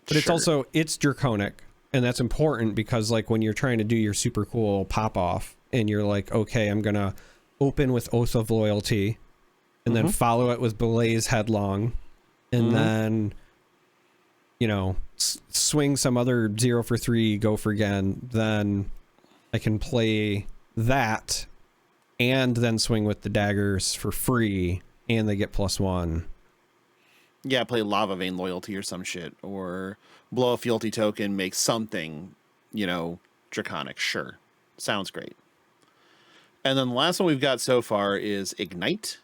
sure. It's Draconic, and that's important because like when you're trying to do your super cool pop off and you're like, okay, I'm gonna open with Oath of Loyalty and then follow it with Blaze Headlong and then swing some other 0 for 3 go for again, then I can play that and then swing with the daggers for free and they get +1. Yeah, play Lava Vein Loyalty or some shit, or blow a fealty token, make something, Draconic. Sure. Sounds great. And then the last one we've got so far is Ignite,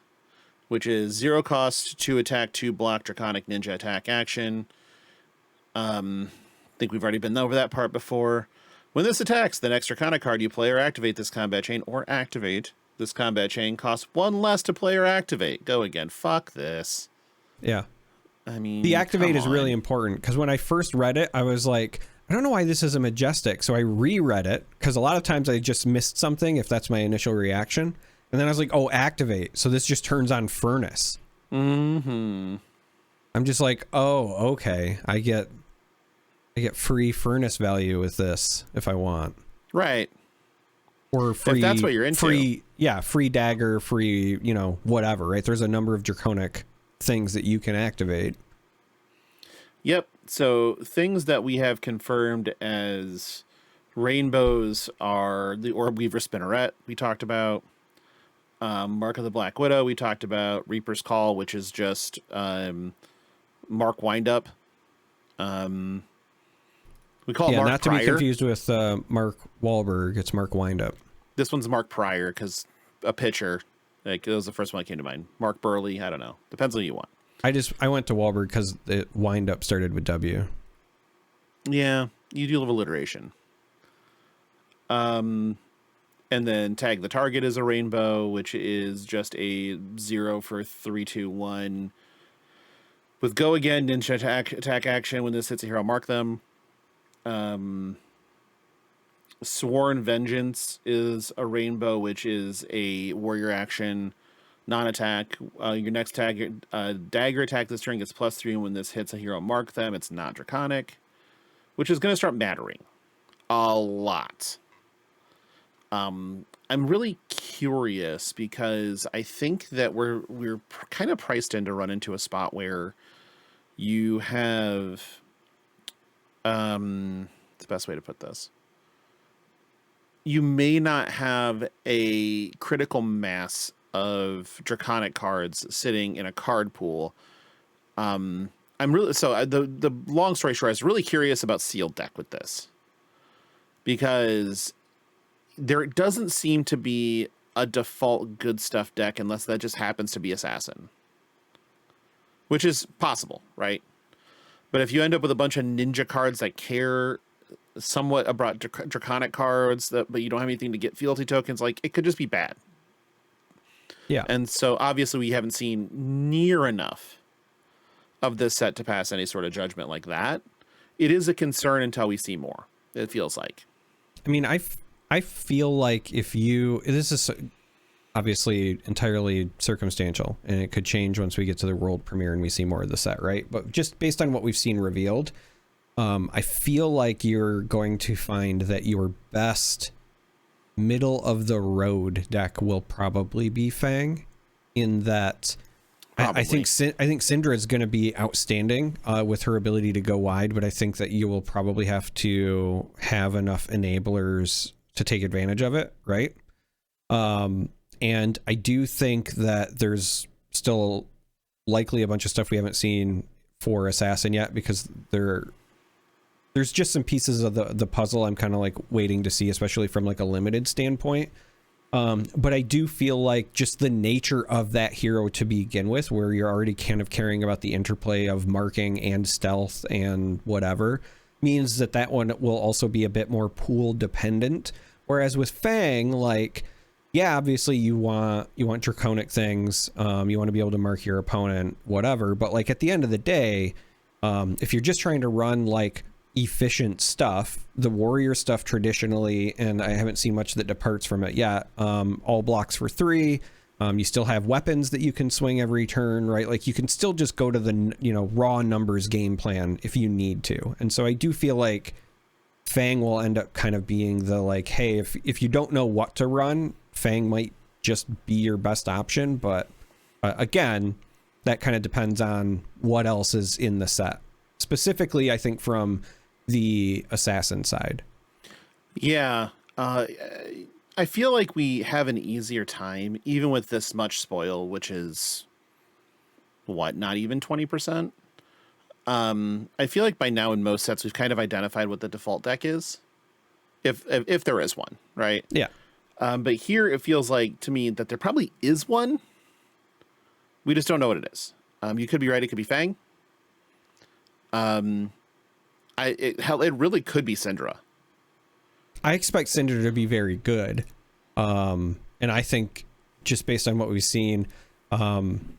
which is 0 cost, 2 attack, 2 block, Draconic Ninja attack action. I think we've already been over that part before. When this attacks, the next Draconic card you play or activate this combat chain costs 1 less to play or activate. Go again. Fuck this. Yeah. I mean, the activate is really important, because when I first read it, I was like, I don't know why this is a majestic. So I reread it, because a lot of times I just missed something if that's my initial reaction. And then I was like, oh, activate. So this just turns on furnace. Mm-hmm. I'm just like, oh, okay. I get free furnace value with this if I want. Right. Or free, if that's what you're into. Free dagger, free, whatever, right? There's a number of draconic things that you can activate. Yep. So things that we have confirmed as rainbows are the Orb Weaver Spinneret we talked about. Mark of the Black Widow we talked about. Reaper's Call, which is just Mark Windup. We call it Mark not Pryor. To be confused with Mark Wahlberg. It's Mark Windup. This one's Mark Pryor, because a pitcher. Like, it was the first one that came to mind. Mark Burley, I don't know. Depends on who you want. I went to Wahlberg because the Windup started with W. Yeah, you do love alliteration. And then Tag the Target is a rainbow, which is just a 0 for 3-2-1. With Go Again, ninja attack action. When this hits a hero, mark them. Sworn Vengeance is a rainbow, which is a warrior action, non-attack. Your next dagger attack this turn gets +3, and when this hits a hero, mark them. It's not Draconic, which is going to start mattering a lot. I'm really curious, because I think that we're kind of priced in to run into a spot where you have the best way to put this. You may not have a critical mass of Draconic cards sitting in a card pool. The long story short, I was really curious about sealed deck with this, because there doesn't seem to be a default good stuff deck unless that just happens to be Assassin, which is possible, right? But if you end up with a bunch of ninja cards that care somewhat about Draconic cards, but you don't have anything to get fealty tokens, like, it could just be bad. Yeah. And so obviously we haven't seen near enough of this set to pass any sort of judgment like that. It is a concern until we see more, it feels like. I mean, I feel like this is obviously entirely circumstantial, and it could change once we get to the world premiere and we see more of the set, right? But just based on what we've seen revealed, I feel like you're going to find that your best middle of the road deck will probably be Fang, in that I think Syndra is going to be outstanding with her ability to go wide, but I think that you will probably have to have enough enablers to take advantage of it, right? And I do think that there's still likely a bunch of stuff we haven't seen for Assassin yet, because there's just some pieces of the puzzle I'm kind of like waiting to see, especially from like a limited standpoint. But I do feel like just the nature of that hero to begin with, where you're already kind of caring about the interplay of marking and stealth and whatever, means that one will also be a bit more pool dependent. Whereas with Fang, like, yeah, obviously you want draconic things, you want to be able to mark your opponent, whatever. But like at the end of the day, if you're just trying to run like efficient stuff, the warrior stuff traditionally, and I haven't seen much that departs from it yet, all blocks for 3. You still have weapons that you can swing every turn, right? Like you can still just go to the raw numbers game plan if you need to. And so I do feel like Fang will end up kind of being the like, hey, if you don't know what to run, Fang might just be your best option. But again, that kind of depends on what else is in the set. Specifically, I think from the Assassin side. Yeah. I feel like we have an easier time, even with this much spoil, which is not even 20%. I feel like by now in most sets, we've kind of identified what the default deck is, if there is one, right? Yeah. But here it feels like to me that there probably is one. We just don't know what it is. You could be right. It could be Fang. It really could be Syndra. I expect Syndra to be very good. And I think just based on what we've seen, I'm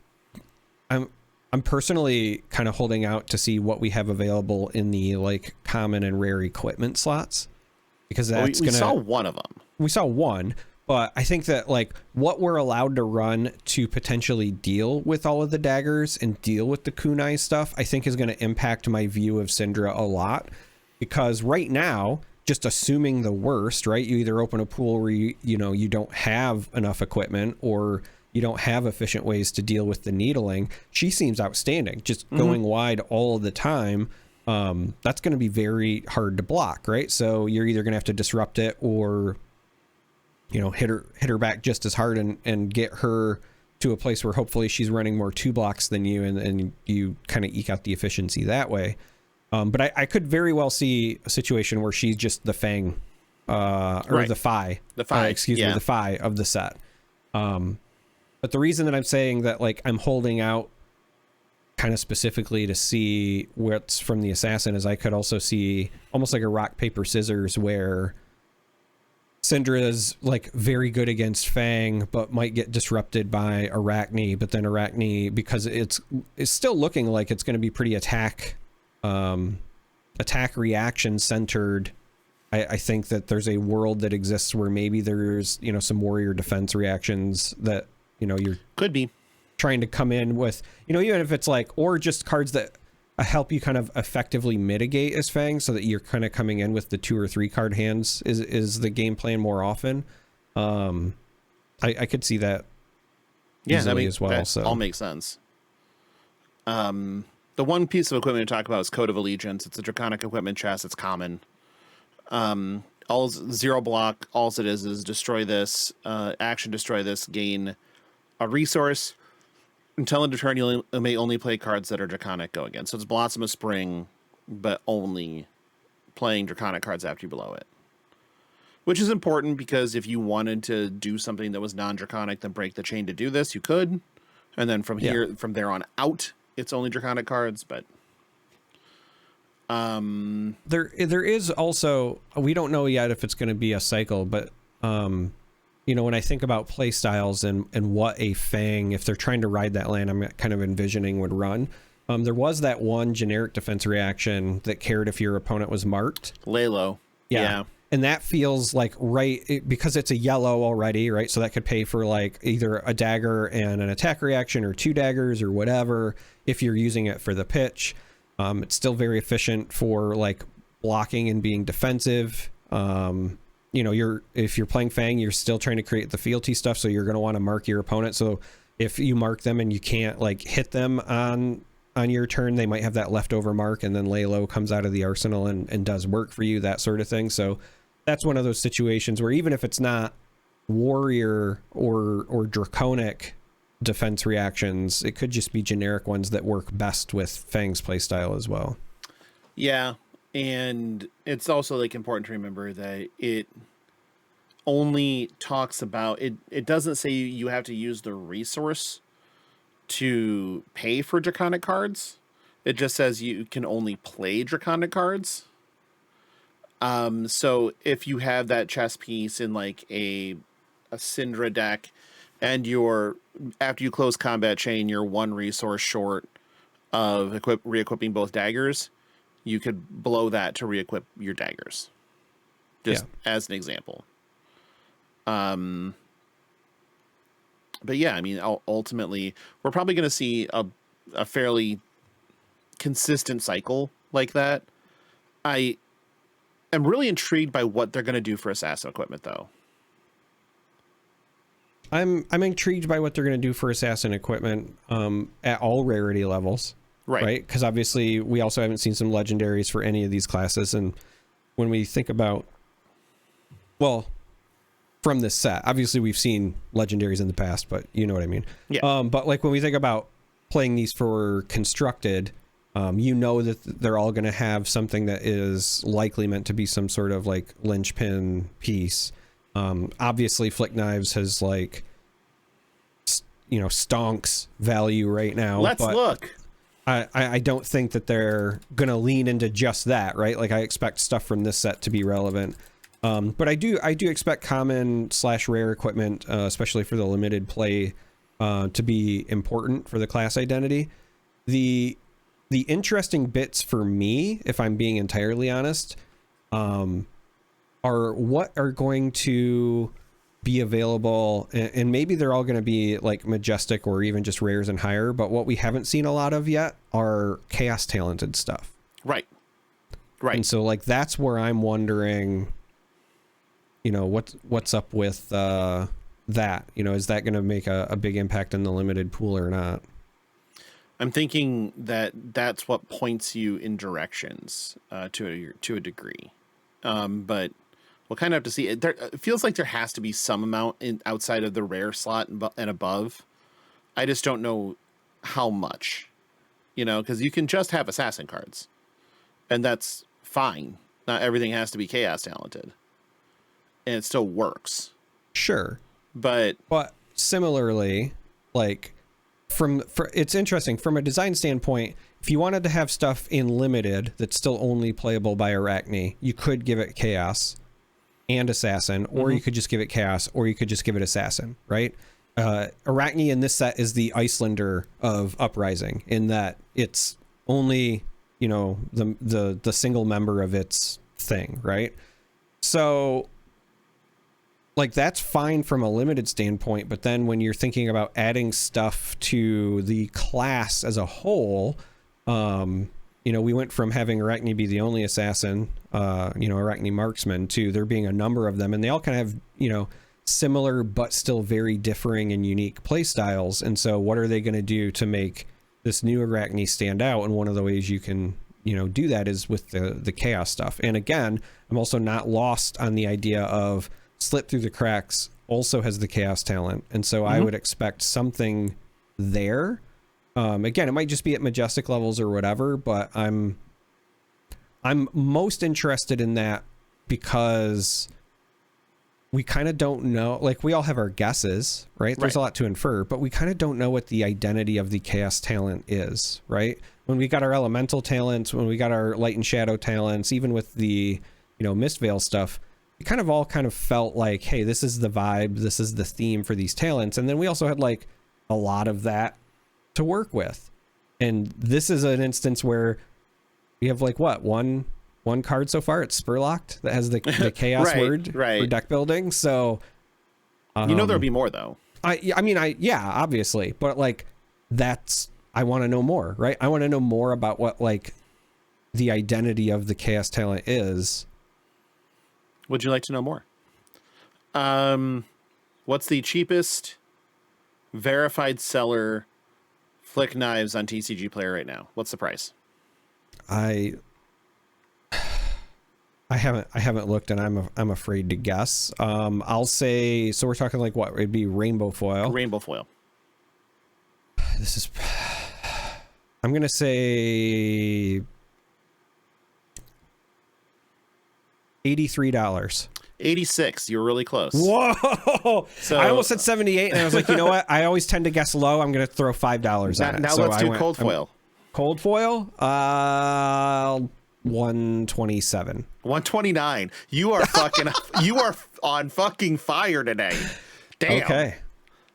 I'm personally kind of holding out to see what we have available in the like common and rare equipment slots, because that's we saw one of them. We saw one, but I think that like what we're allowed to run to potentially deal with all of the daggers and deal with the kunai stuff, I think is going to impact my view of Syndra a lot, because right now, just assuming the worst, right? You either open a pool where you don't have enough equipment, or you don't have efficient ways to deal with the needling. She seems outstanding, just going wide all the time. That's going to be very hard to block, right? So you're either going to have to disrupt it, or hit her back just as hard and get her to a place where hopefully she's running more 2 blocks than you, and you kind of eke out the efficiency that way. But I could very well see a situation where she's just the Fang, or the Fi. The Fi, the Fi of the set. But the reason that I'm saying that, like, I'm holding out kind of specifically to see what's from the Assassin is I could also see almost like a rock, paper, scissors, where Syndra is like very good against Fang, but might get disrupted by Arachne. But then Arachne, because it's still looking like it's going to be pretty attack reaction centered. I think that there's a world that exists where maybe there's, some warrior defense reactions that, you're could be trying to come in with, even if it's like, or just cards that help you kind of effectively mitigate as Fang, so that you're kind of coming in with the 2 or 3 card hands is the game plan more often. I could see that easily as well. That so all makes sense. The one piece of equipment to talk about is Code of Allegiance. It's a Draconic equipment chest. It's common. All 0 block. All it is destroy this, action destroy this, gain a resource. Until end of turn, you may only play cards that are Draconic go again. So it's Blossom of Spring, but only playing Draconic cards after you blow it. Which is important, because if you wanted to do something that was non-Draconic, then break the chain to do this, you could. And then from there on out, it's only Draconic cards, but... There is also, we don't know yet if it's going to be a cycle, but when I think about play styles and what a Fang, if they're trying to ride that land, I'm kind of envisioning would run. There was that one generic defense reaction that cared if your opponent was marked. Lalo. Yeah. And that feels like because it's a yellow already, right? So that could pay for like either a dagger and an attack reaction, or 2 daggers or whatever, if you're using it for the pitch. It's still very efficient for like blocking and being defensive. If you're playing Fang, you're still trying to create the fealty stuff, so you're going to want to mark your opponent. So if you mark them and you can't like hit them on your turn, they might have that leftover mark, and then Lalo comes out of the arsenal and does work for you, that sort of thing. So that's one of those situations where even if it's not warrior or draconic defense reactions, it could just be generic ones that work best with Fang's playstyle as well. Yeah, and it's also like important to remember that it only talks about it doesn't say you have to use the resource to pay for Draconic cards. It just says you can only play Draconic cards. So if you have that chess piece in like a Syndra deck, and after you close combat chain, you're 1 resource short of re-equipping both daggers, you could blow that to re-equip your daggers. Just as an example. But yeah, I mean, ultimately, we're probably going to see a fairly consistent cycle like that. I am really intrigued by what they're going to do for Assassin equipment, though. I'm intrigued by what they're going to do for Assassin equipment at all rarity levels, right? Because obviously we also haven't seen some legendaries for any of these classes, and when we think about, well, from this set, obviously we've seen legendaries in the past, but you know what I mean. Yeah. But like when we think about playing these for constructed, that they're all going to have something that is likely meant to be some sort of like linchpin piece. Obviously Flick Knives has like, stonks value right now. Let's look. I don't think that they're going to lean into just that, right? Like I expect stuff from this set to be relevant. But I do expect common / rare equipment, especially for the limited play, to be important for the class identity. the interesting bits for me, if I'm being entirely honest, are what are going to be available, and maybe they're all going to be like majestic or even just rares and higher, but what we haven't seen a lot of yet are chaos talented stuff. Right. And so like that's where I'm wondering, you know, what's up with that, you know, is that going to make a big impact in the limited pool or not? I'm thinking that that's what points you in directions to a degree, but we'll kind of have to see. It feels like there has to be some amount outside of the rare slot and above. I just don't know how much, you know, because you can just have assassin cards, and that's fine. Not everything has to be chaos talented, and it still works. Sure, but similarly, like it's interesting from a design standpoint. If you wanted to have stuff in limited that's still only playable by Arachne, you could give it chaos and assassin, or you could just give it chaos, or you could just give it assassin, right? Arachne in this set is the Icelander of Uprising, in that it's only, you know, the single member of its thing, right? So like that's fine from a limited standpoint, but then when you're thinking about adding stuff to the class as a whole, you know, we went from having Arachne be the only assassin, you know, Arachne marksman, to there being a number of them, and they all kind of have, you know, similar but still very differing and unique play styles. And so what are they going to do to make this new Arachne stand out? And one of the ways you can, you know, do that is with the chaos stuff. And again, I'm also not lost on the idea of Slip Through the Cracks also has the chaos talent, and so I would expect something there. Again, it might just be at majestic levels or whatever, but I'm most interested in that because we kind of don't know, like we all have our guesses, right? There's a lot to infer, but we kind of don't know what the identity of the chaos talent is, right? When we got our elemental talents, when we got our light and shadow talents, even with the, you know, Mistveil stuff, it kind of all kind of felt like, hey, this is the vibe, this is the theme for these talents. And then we also had like a lot of that to work with. And this is an instance where we have like what, one card so far. It's Spurlocked that has the chaos word for deck building. So you know there'll be more though. I mean yeah, obviously, but like I want to know more, right? I want to know more about what like the identity of the chaos talent is. Would you like to know more? What's the cheapest verified seller flick knives on TCG Player right now? What's the price? I haven't looked, and I'm afraid to guess. I'll say, so we're talking like what? It'd be rainbow foil. Rainbow foil. This is, I'm gonna say $83. 86. You were really close. Whoa! So I almost said 78, and I was like, you know what? I always tend to guess low. I'm gonna throw $5 on it. Now let's do cold foil. Cold foil? 127. 129. You are fucking. You are on fucking fire today. Damn. Okay.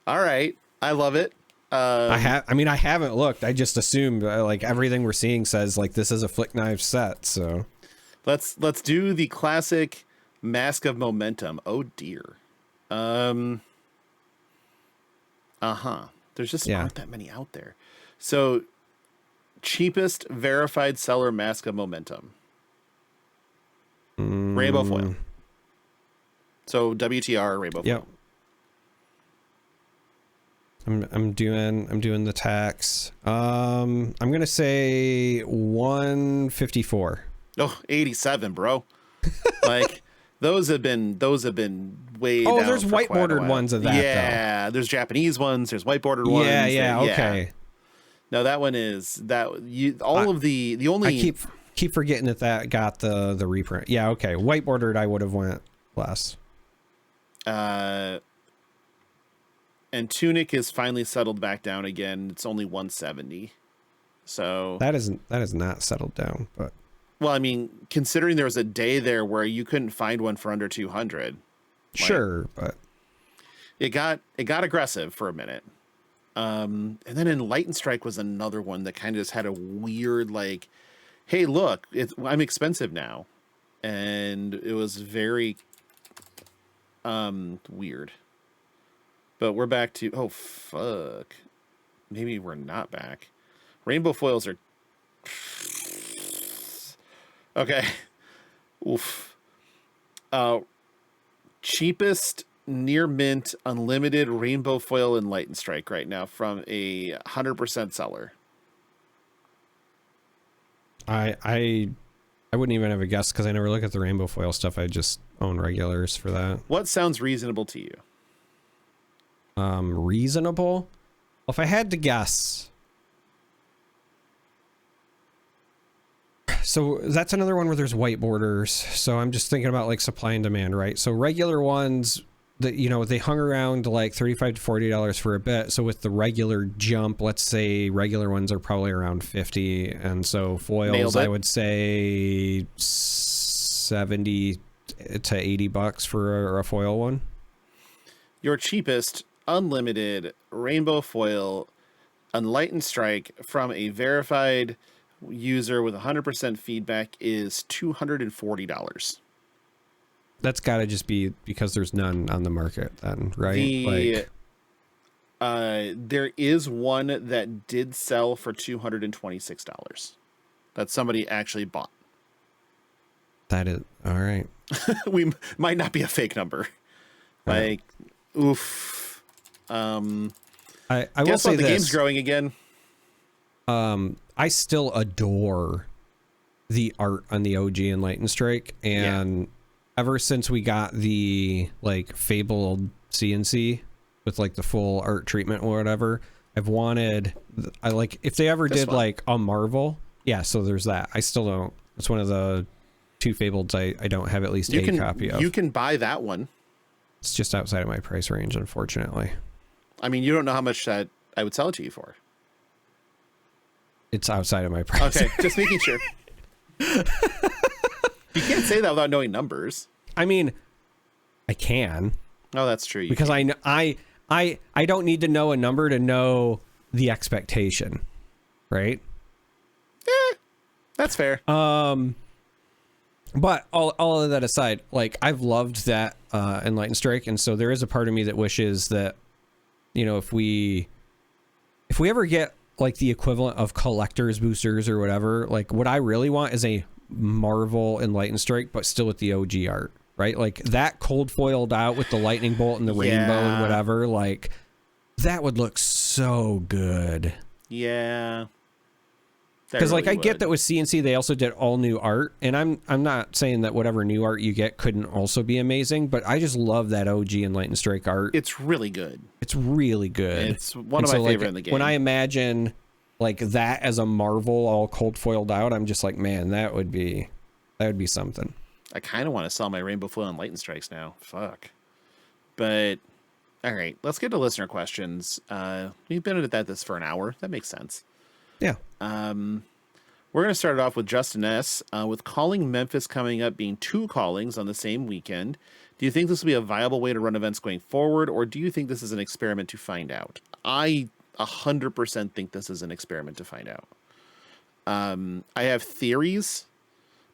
All right. I love it. I haven't looked. I just assumed like everything we're seeing says like this is a flick knife set. So let's do the classic Mask of Momentum. Oh dear. There's just aren't that many out there. So cheapest verified seller Mask of Momentum. Rainbow foil. So WTR rainbow foil. I'm doing the tax. I'm gonna say 154. Oh, 87, bro. Like those have been way down. Oh, there's white bordered ones of that. Yeah, there's Japanese ones. There's white bordered ones. Yeah. Okay. No, that one is that you. The only I keep forgetting that got the reprint. Yeah. Okay. White bordered, I would have went less. And Tunic is finally settled back down again. It's only 170. So that is not settled down, but well, I mean, considering there was a day there where you couldn't find one for under 200. Sure, but it got aggressive for a minute. And then Enlightened Strike was another one that kind of just had a weird, like, hey, look, I'm expensive now. And it was very weird. But we're back to, oh, fuck. Maybe we're not back. Rainbow foils are... Okay. Oof. Cheapest near mint unlimited rainbow foil Enlightened Strike right now from a 100% seller. I wouldn't even have a guess because I never look at the rainbow foil stuff. I just own regulars for that. What sounds reasonable to you? Reasonable? Well, if I had to guess, so that's another one where there's white borders. So I'm just thinking about like supply and demand, right? So regular ones that, you know, they hung around like $35 to $40 for a bit. So with the regular jump, let's say regular ones are probably around 50. And so foils, I would say 70 to 80 bucks for a foil one. Your cheapest unlimited rainbow foil Enlightened Strike from a verified user with 100% feedback is $240. That's got to just be because there's none on the market then, right? There is one that did sell for $226 that somebody actually bought. That is all right. We might not be a fake number. Like, oof. I will say the this. game's growing again. I still adore the art on the OG Enlightened Strike, and ever since we got the like fabled CNC with like the full art treatment or whatever, I've wanted. I like if they ever did like a Marvel. Yeah, so there's that. I still don't. It's one of the two fableds I don't have at least a copy of. You can buy that one. It's just outside of my price range, unfortunately. I mean, you don't know how much that I would sell it to you for. It's outside of my price. Okay, just making sure. You can't say that without knowing numbers. I mean, I can. Oh, that's true. Because I don't need to know a number to know the expectation, right? That's fair. But all of that aside, like I've loved that Enlightened Strike, and so there is a part of me that wishes that, you know, if we ever get like the equivalent of collector's boosters or whatever, like what I really want is a Marvel Enlightened Strike, but still with the OG art, right? Like that cold foiled out with the lightning bolt and the rainbow and whatever, like that would look so good. Yeah. Because like I get that with CNC they also did all new art, and I'm not saying that whatever new art you get couldn't also be amazing, but I just love that OG Enlightened Strike art. It's really good. It's really good. It's one of my favorite in the game. When I imagine like that as a Marvel all cold foiled out, I'm just like, man, that would be something. I kind of want to sell my Rainbow Foil and Enlightened Strikes now. Fuck. But all right, let's get to listener questions. We've been at this for an hour. That makes sense. Yeah. We're going to start it off with Justin S. With Calling Memphis coming up being 2 callings on the same weekend, do you think this will be a viable way to run events going forward, or do you think this is an experiment to find out? I 100% think this is an experiment to find out. I have theories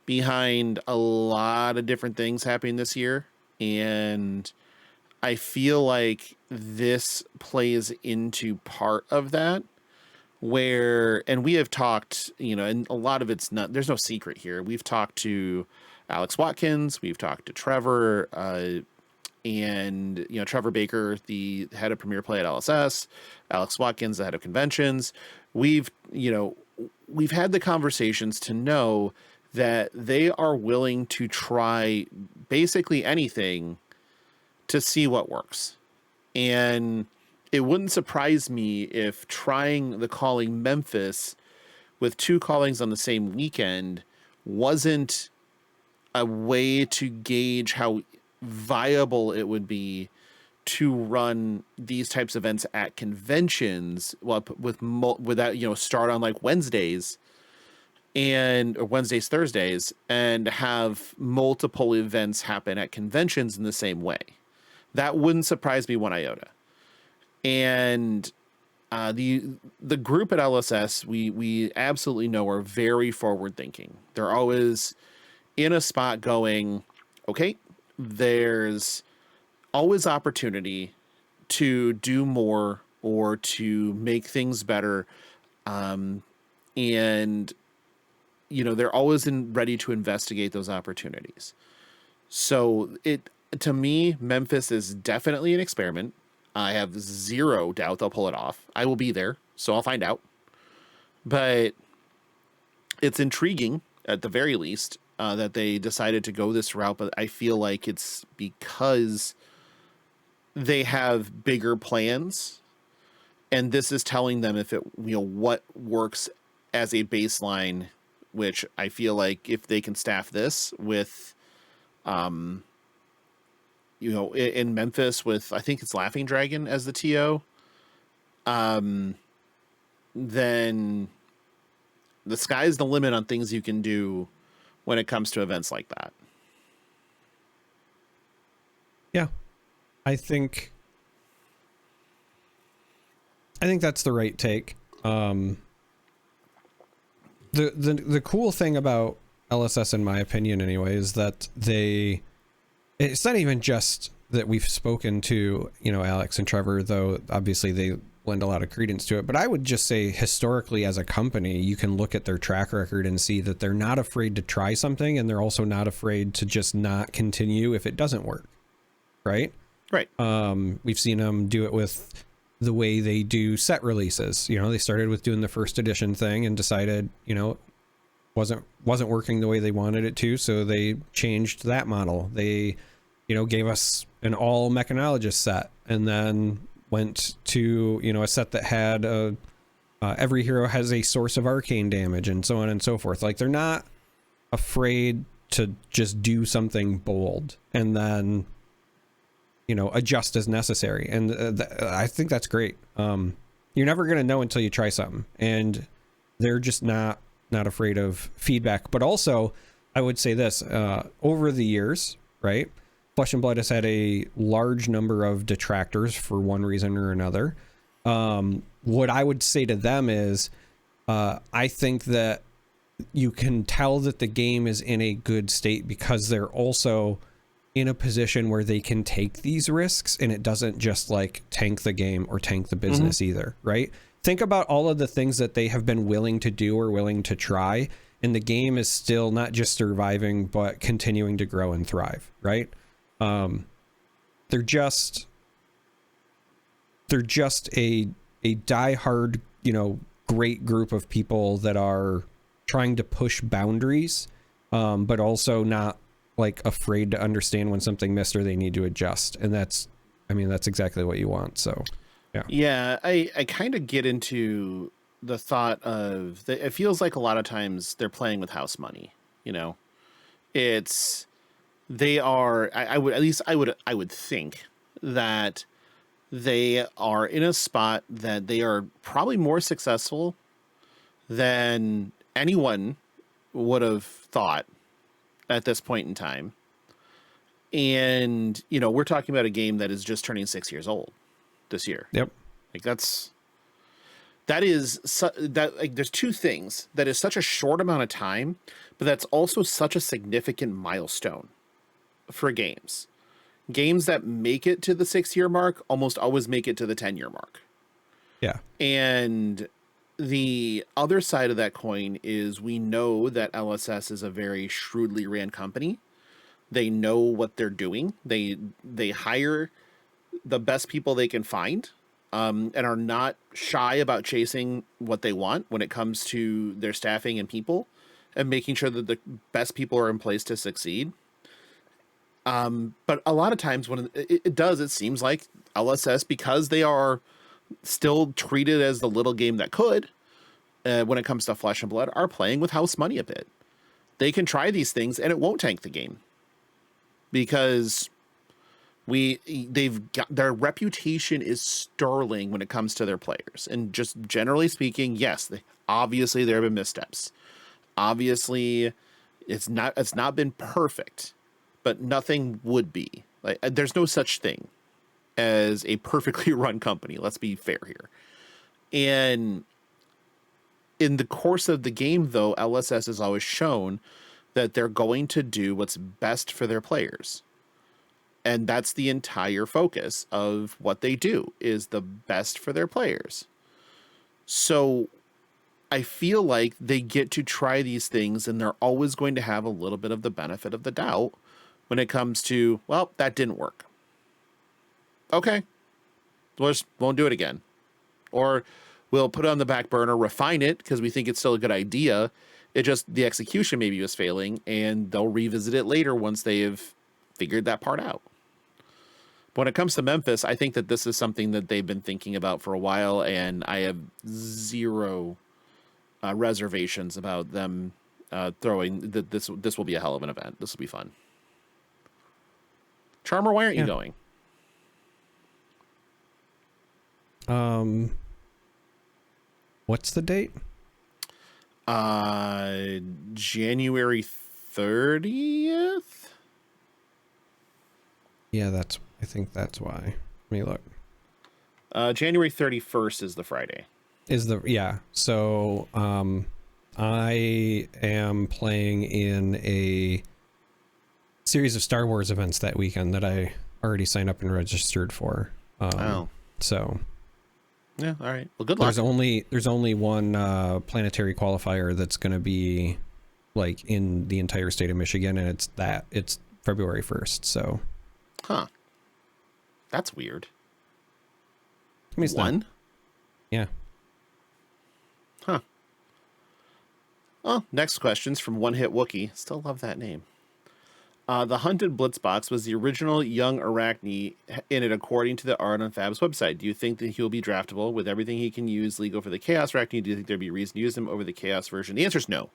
behind a lot of different things happening this year, and I feel like this plays into part of that. And we have talked, you know, and a lot of it's not, there's no secret here. We've talked to Alex Watkins, we've talked to Trevor, and, you know, Trevor Baker, the head of Premier Play at LSS, Alex Watkins, the head of conventions. We've had the conversations to know that they are willing to try basically anything to see what works. And it wouldn't surprise me if trying the Calling Memphis with 2 callings on the same weekend wasn't a way to gauge how viable it would be to run these types of events at conventions, well, without, you know, start on like Wednesdays or Wednesdays, Thursdays, and have multiple events happen at conventions in the same way. That wouldn't surprise me one iota. And the group at LSS, we absolutely know are very forward thinking. They're always in a spot going, okay, there's always opportunity to do more or to make things better. And, you know, they're always ready to investigate those opportunities. So to me, Memphis is definitely an experiment. I have zero doubt they'll pull it off. I will be there, so I'll find out. But it's intriguing, at the very least, that they decided to go this route. But I feel like it's because they have bigger plans, and this is telling them if it, you know, what works as a baseline. Which I feel like if they can staff this with, you know, in Memphis with, I think it's Laughing Dragon as the TO, then the sky's the limit on things you can do when it comes to events like that. Yeah, I think that's the right take. The cool thing about LSS, in my opinion anyway, is that it's not even just that we've spoken to, you know, Alex and Trevor, though obviously they lend a lot of credence to it, but I would just say historically as a company, you can look at their track record and see that they're not afraid to try something, and they're also not afraid to just not continue if it doesn't work. Right. We've seen them do it with the way they do set releases. You know, they started with doing the first edition thing and decided, you know, wasn't working the way they wanted it to, so they changed that model. They, you know, gave us an all mechanologist set, and then went to, you know, a set that had every hero has a source of arcane damage, and so on and so forth. Like, they're not afraid to just do something bold and then, you know, adjust as necessary. And I think that's great. You're never going to know until you try something, and they're just not afraid of feedback. But also, I would say this, over the years, right, Flesh and Blood has had a large number of detractors for one reason or another. What I would say to them is, I think that you can tell that the game is in a good state because they're also in a position where they can take these risks, and it doesn't just like tank the game or tank the business either, right? Think about all of the things that they have been willing to do or willing to try, and the game is still not just surviving, but continuing to grow and thrive, right? They're just a diehard, you know, great group of people that are trying to push boundaries, but also not like afraid to understand when something missed or they need to adjust. And that's exactly what you want. So yeah, I kind of get into the thought of it feels like a lot of times they're playing with house money, you know. I would think that they are in a spot that they are probably more successful than anyone would have thought at this point in time. And, you know, we're talking about a game that is just turning 6 years old this year. Yep. Like there's two things. That is such a short amount of time, but that's also such a significant milestone for games. Games that make it to the 6-year mark almost always make it to the 10-year mark. Yeah. And the other side of that coin is we know that LSS is a very shrewdly ran company. They know what they're doing. They hire the best people they can find, and are not shy about chasing what they want when it comes to their staffing and people, and making sure that the best people are in place to succeed. But a lot of times when it seems like LSS, because they are still treated as the little game that could, when it comes to Flesh and Blood, are playing with house money a bit. They can try these things and it won't tank the game, because their reputation is sterling when it comes to their players. And just generally speaking, yes, obviously there have been missteps. Obviously it's not been perfect, but nothing would be. Like, there's no such thing as a perfectly run company. Let's be fair here. And in the course of the game, though, LSS has always shown that they're going to do what's best for their players. And that's the entire focus of what they do, is the best for their players. So I feel like they get to try these things, and they're always going to have a little bit of the benefit of the doubt when it comes to, well, that didn't work. Okay, we'll just won't do it again. Or we'll put it on the back burner, refine it because we think it's still a good idea. It just, the execution maybe was failing, and they'll revisit it later once they have figured that part out. But when it comes to Memphis, I think that this is something that they've been thinking about for a while, and I have zero reservations about them throwing that. This will be a hell of an event. This will be fun. Charmer, why aren't you going? What's the date? January 30th. Yeah, I think that's why. Let me look. January 31st is the Friday. So I am playing in a series of Star Wars events that weekend that I already signed up and registered for. So yeah, all right. Well, good luck. There's only one planetary qualifier that's going to be like in the entire state of Michigan, and it's February 1st. So, that's weird. I mean, it's one. Yeah. Oh, next question's from One Hit Wookie. Still love that name. The Hunted Blitzbox was the original young Arachne in it, according to the art on Fab's website. Do you think that he'll be draftable with everything he can use legal for the Chaos Arachne? Do you think there'd be a reason to use him over the Chaos version? The answer is no.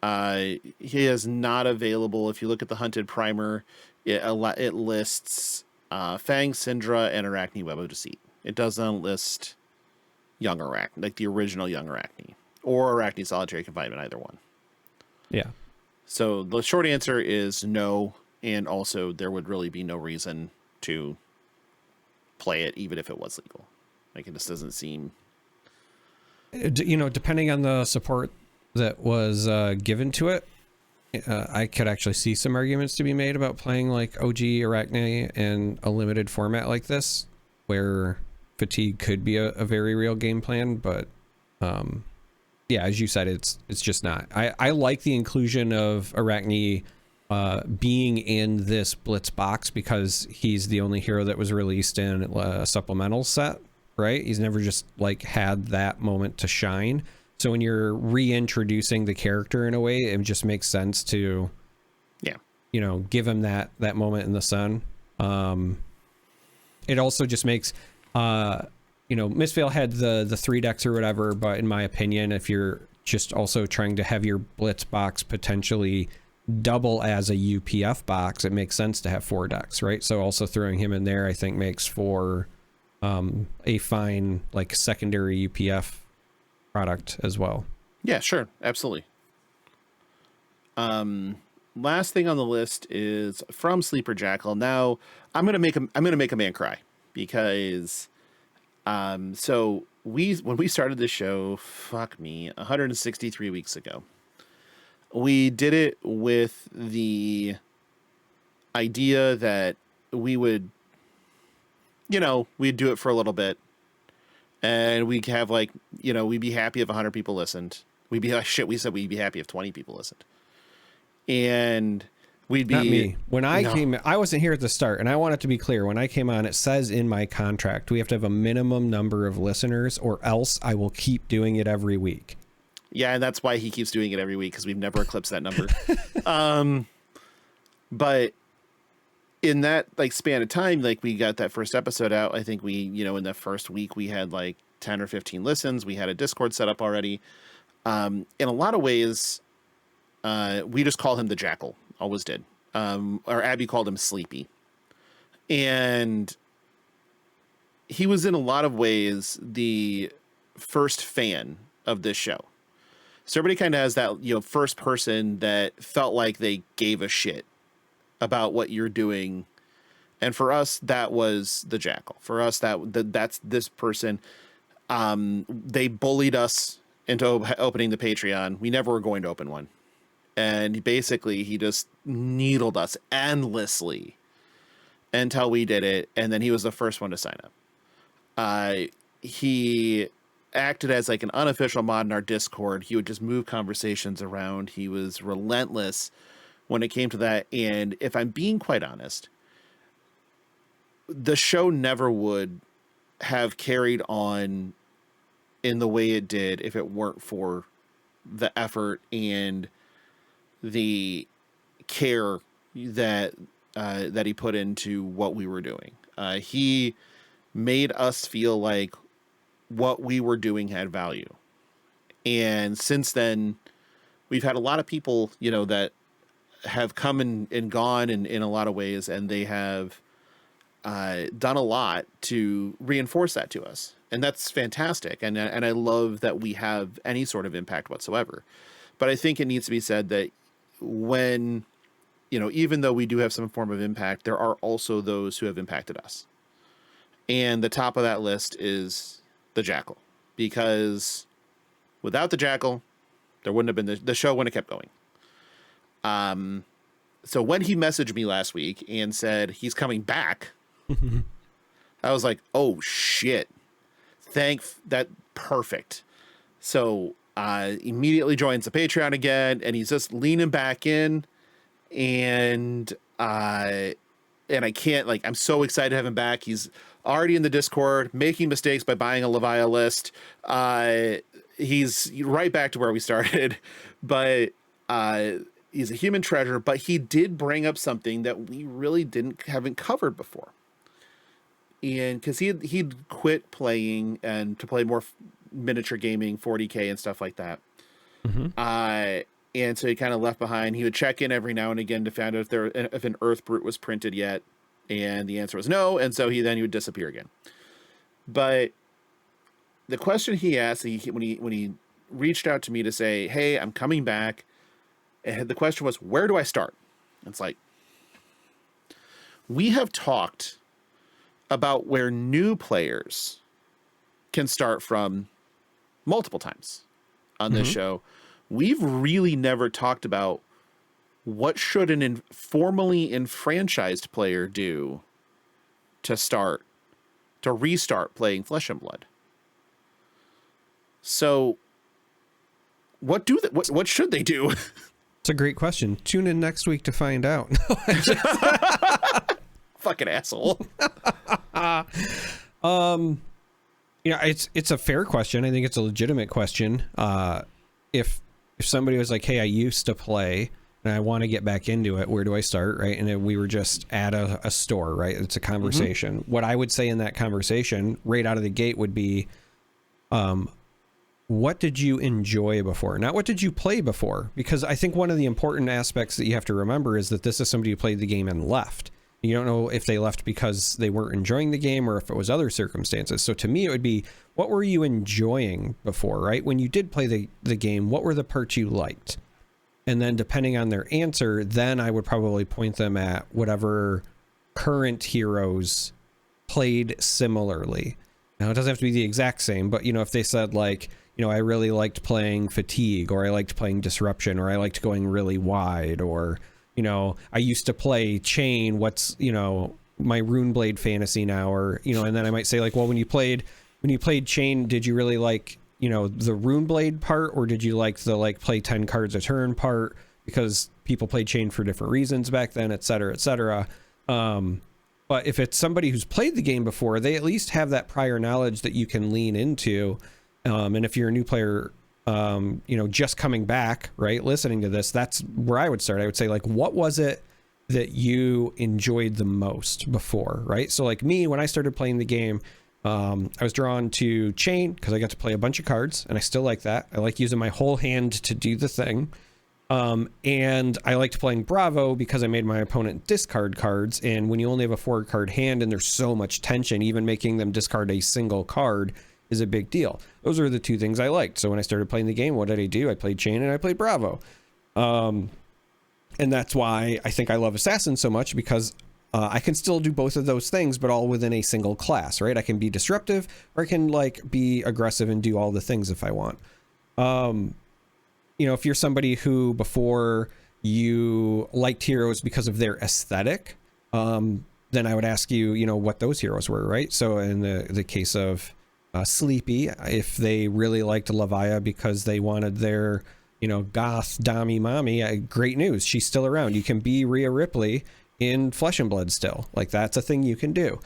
He is not available. If you look at the Hunted Primer, it lists Fang, Syndra, and Arachne Web of Deceit. It doesn't list young Arachne, like the original young Arachne, or Arachne Solitary Confinement, either one. Yeah. So the short answer is no, and also there would really be no reason to play it, even if it was legal. Like, it just doesn't seem... depending on the support that was given to it, I could actually see some arguments to be made about playing like OG Arachne in a limited format like this, where fatigue could be a very real game plan, but... yeah, as you said, it's just not. I like the inclusion of Arachne being in this Blitz box because he's the only hero that was released in a supplemental set, right? He's never just like had that moment to shine. So when you're reintroducing the character in a way, it just makes sense to, give him that moment in the sun. It also just makes... Mistveil had the 3 decks or whatever, but in my opinion, if you're just also trying to have your Blitz box potentially double as a UPF box, it makes sense to have 4 decks, right? So also throwing him in there, I think, makes for a fine like secondary UPF product as well. Yeah, sure, absolutely. Last thing on the list is from Sleeper Jackal. Now I'm gonna make a man cry because. So when we started the show, 163 weeks ago, we did it with the idea that we would, we'd do it for a little bit and we'd have we'd be happy if 100 people listened. We'd be like, shit, we said we'd be happy if 20 people listened. And we'd be... Not me. When I came, I wasn't here at the start, and I want it to be clear. When I came on, it says in my contract, we have to have a minimum number of listeners, or else I will keep doing it every week. Yeah, and that's why he keeps doing it every week, because we've never eclipsed that number. But in that span of time, we got that first episode out. I think we, in the first week, we had 10 or 15 listens. We had a Discord set up already. In a lot of ways, we just call him the Jackal. Always did. Or Abby called him Sleepy. And he was in a lot of ways the first fan of this show. So everybody kind of has that, first person that felt like they gave a shit about what you're doing. And for us, that was the Jackal. For us, that's this person. They bullied us into opening the Patreon. We never were going to open one. And basically, he just needled us endlessly until we did it. And then he was the first one to sign up. He acted as like an unofficial mod in our Discord. He would just move conversations around. He was relentless when it came to that. And if I'm being quite honest, the show never would have carried on in the way it did if it weren't for the effort and the care that he put into what we were doing. He made us feel like what we were doing had value. And since then, we've had a lot of people, you know, that have come and gone in a lot of ways, and they have done a lot to reinforce that to us. And that's fantastic. And I love that we have any sort of impact whatsoever. But I think it needs to be said that when, you know, even though we do have some form of impact, there are also those who have impacted us. And the top of that list is the Jackal, because without the Jackal, there wouldn't have been the show wouldn't have kept going. So when he messaged me last week and said he's coming back, I was like, oh shit, perfect. So immediately joins the Patreon again, and he's just leaning back in, and I can't, like, I'm so excited to have him back. He's already in the Discord, making mistakes by buying a Leviathan list. He's right back to where we started, but he's a human treasure. But he did bring up something that we really haven't covered before. And because he'd quit playing and to play more miniature gaming, 40K and stuff like that. And so he kind of left behind. He would check in every now and again to find out if an Earth Brute was printed yet. And the answer was no. And so he would disappear again. But the question he asked, when he reached out to me to say, hey, I'm coming back, and the question was, where do I start? It's like, we have talked about where new players can start from multiple times on this show. We've really never talked about what should an formally enfranchised player do to restart playing Flesh and Blood. So what should they do? It's a great question. Tune in next week to find out. Fucking asshole. You know, it's a fair question. I think it's a legitimate question. If somebody was like, hey, I used to play and I want to get back into it, where do I start? Right. And then we were just at a store, right? It's a conversation. What I would say in that conversation right out of the gate would be, what did you enjoy before? Not what did you play before? Because I think one of the important aspects that you have to remember is that this is somebody who played the game and left. You don't know if they left because they weren't enjoying the game or if it was other circumstances. So to me, it would be, what were you enjoying before, right? When you did play the game, what were the parts you liked? And then depending on their answer, then I would probably point them at whatever current heroes played similarly. Now, it doesn't have to be the exact same, but, you know, if they said like, you know, I really liked playing Fatigue, or I liked playing Disruption, or I liked going really wide, or, you know, I used to play Chain, what's, you know, my Runeblade fantasy now, or, you know, and then I might say like, well, when you played Chain, did you really like, you know, the Runeblade part, or did you like the, like, play 10 cards a turn part? Because people played Chain for different reasons back then, et cetera, et cetera. But if it's somebody who's played the game before, they at least have that prior knowledge that you can lean into. And if you're a new player, you know, just coming back, right, listening to this, that's where I would start. I would say, like, what was it that you enjoyed the most before, right? So like me, when I started playing the game, I was drawn to Chain because I got to play a bunch of cards, and I still like that. I like using my whole hand to do the thing. And I liked playing Bravo because I made my opponent discard cards, and when you only have a 4-card hand and there's so much tension, even making them discard a single card is a big deal. Those are the two things I liked. So when I started playing the game, what did I do? I played Chain and I played Bravo. And that's why I think I love Assasin so much, because I can still do both of those things, but all within a single class, right? I can be disruptive, or I can like be aggressive and do all the things if I want. You know, if you're somebody who before you liked heroes because of their aesthetic, then I would ask you, you know, what those heroes were, right? So in the case of Sleepy, if they really liked Levia because they wanted their, you know, goth dommy mommy, great news, she's still around. You can be Rhea Ripley in Flesh and Blood still. Like, that's a thing you can do.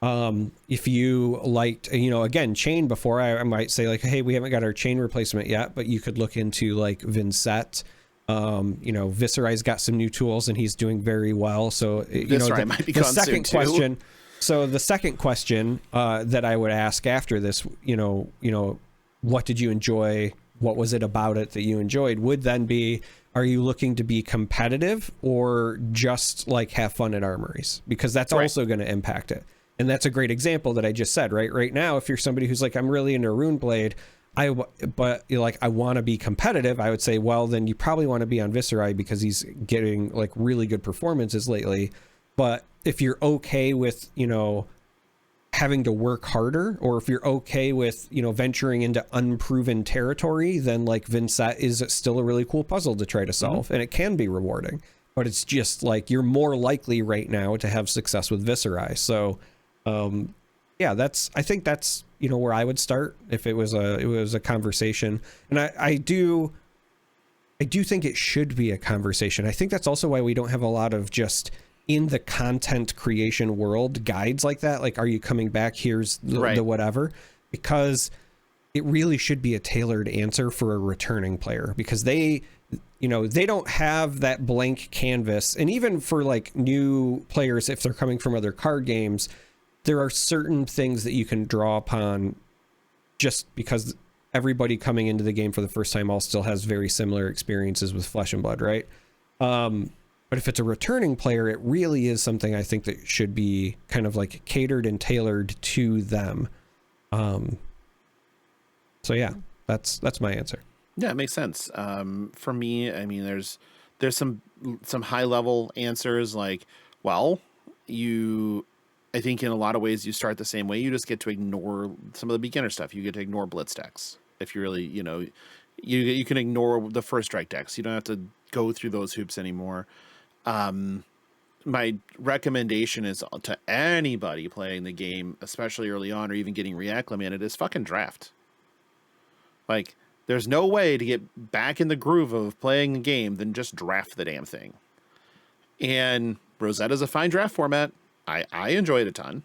If you liked, you know, again, Chain before, I might say like, hey, we haven't got our Chain replacement yet, but you could look into like Vincent. You know, Viserai's got some new tools and he's doing very well. So, you know, the second question, so the second question that I would ask after this, you know, what did you enjoy? What was it about it that you enjoyed? Would then be, are you looking to be competitive or just like have fun at armories? Because that's also going to impact it. And that's a great example that I just said, right? Right now, if you're somebody who's like, I'm really into Runeblade, but you're like, I want to be competitive, I would say, well, then you probably want to be on Viserai because he's getting like really good performances lately. But if you're okay with, you know, having to work harder, or if you're okay with, you know, venturing into unproven territory, then like Vincent is still a really cool puzzle to try to solve, and it can be rewarding. But it's just like you're more likely right now to have success with Viserai. So yeah, I think that's, you know, where I would start if it was a conversation. And I do think it should be a conversation. I think that's also why we don't have a lot of just in the content creation world guides like that. Like, are you coming back? Here's the whatever, because it really should be a tailored answer for a returning player, because they, you know, they don't have that blank canvas. And even for like new players, if they're coming from other card games, there are certain things that you can draw upon just because everybody coming into the game for the first time all still has very similar experiences with Flesh and Blood, right? But if it's a returning player, it really is something I think that should be kind of like catered and tailored to them. So yeah, that's my answer. Yeah, it makes sense. For me, I mean, there's some high level answers like, well, I think in a lot of ways you start the same way. You just get to ignore some of the beginner stuff. You get to ignore blitz decks. If you really, you know, you can ignore the first strike decks. You don't have to go through those hoops anymore. My recommendation is to anybody playing the game, especially early on or even getting reacclimated, is fucking draft. Like, there's no way to get back in the groove of playing the game than just draft the damn thing. And Rosetta's a fine draft format. I enjoy it a ton.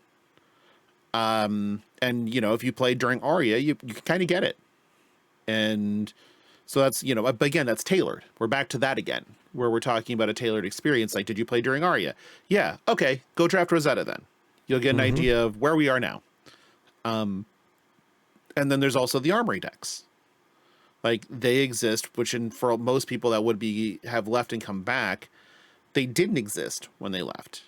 And, you know, if you played during Aria, you can kind of get it. And so that's, you know, but again, that's tailored. We're back to that again, where we're talking about a tailored experience. Like, did you play during Aria? Yeah. Okay. Go draft Rosetta then. You'll get an idea of where we are now. And then there's also the armory decks. Like, they exist, which for most people that would have left and come back, they didn't exist when they left.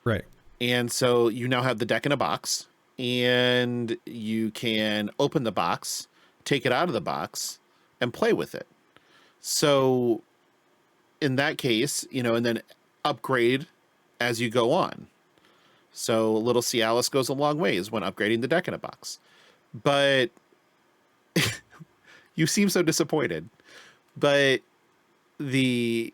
Right. And so you now have the deck in a box, and you can open the box, take it out of the box, and play with it. So in that case, you know, and then upgrade as you go on. So little Cialis goes a long ways when upgrading the deck in a box. But you seem so disappointed. But the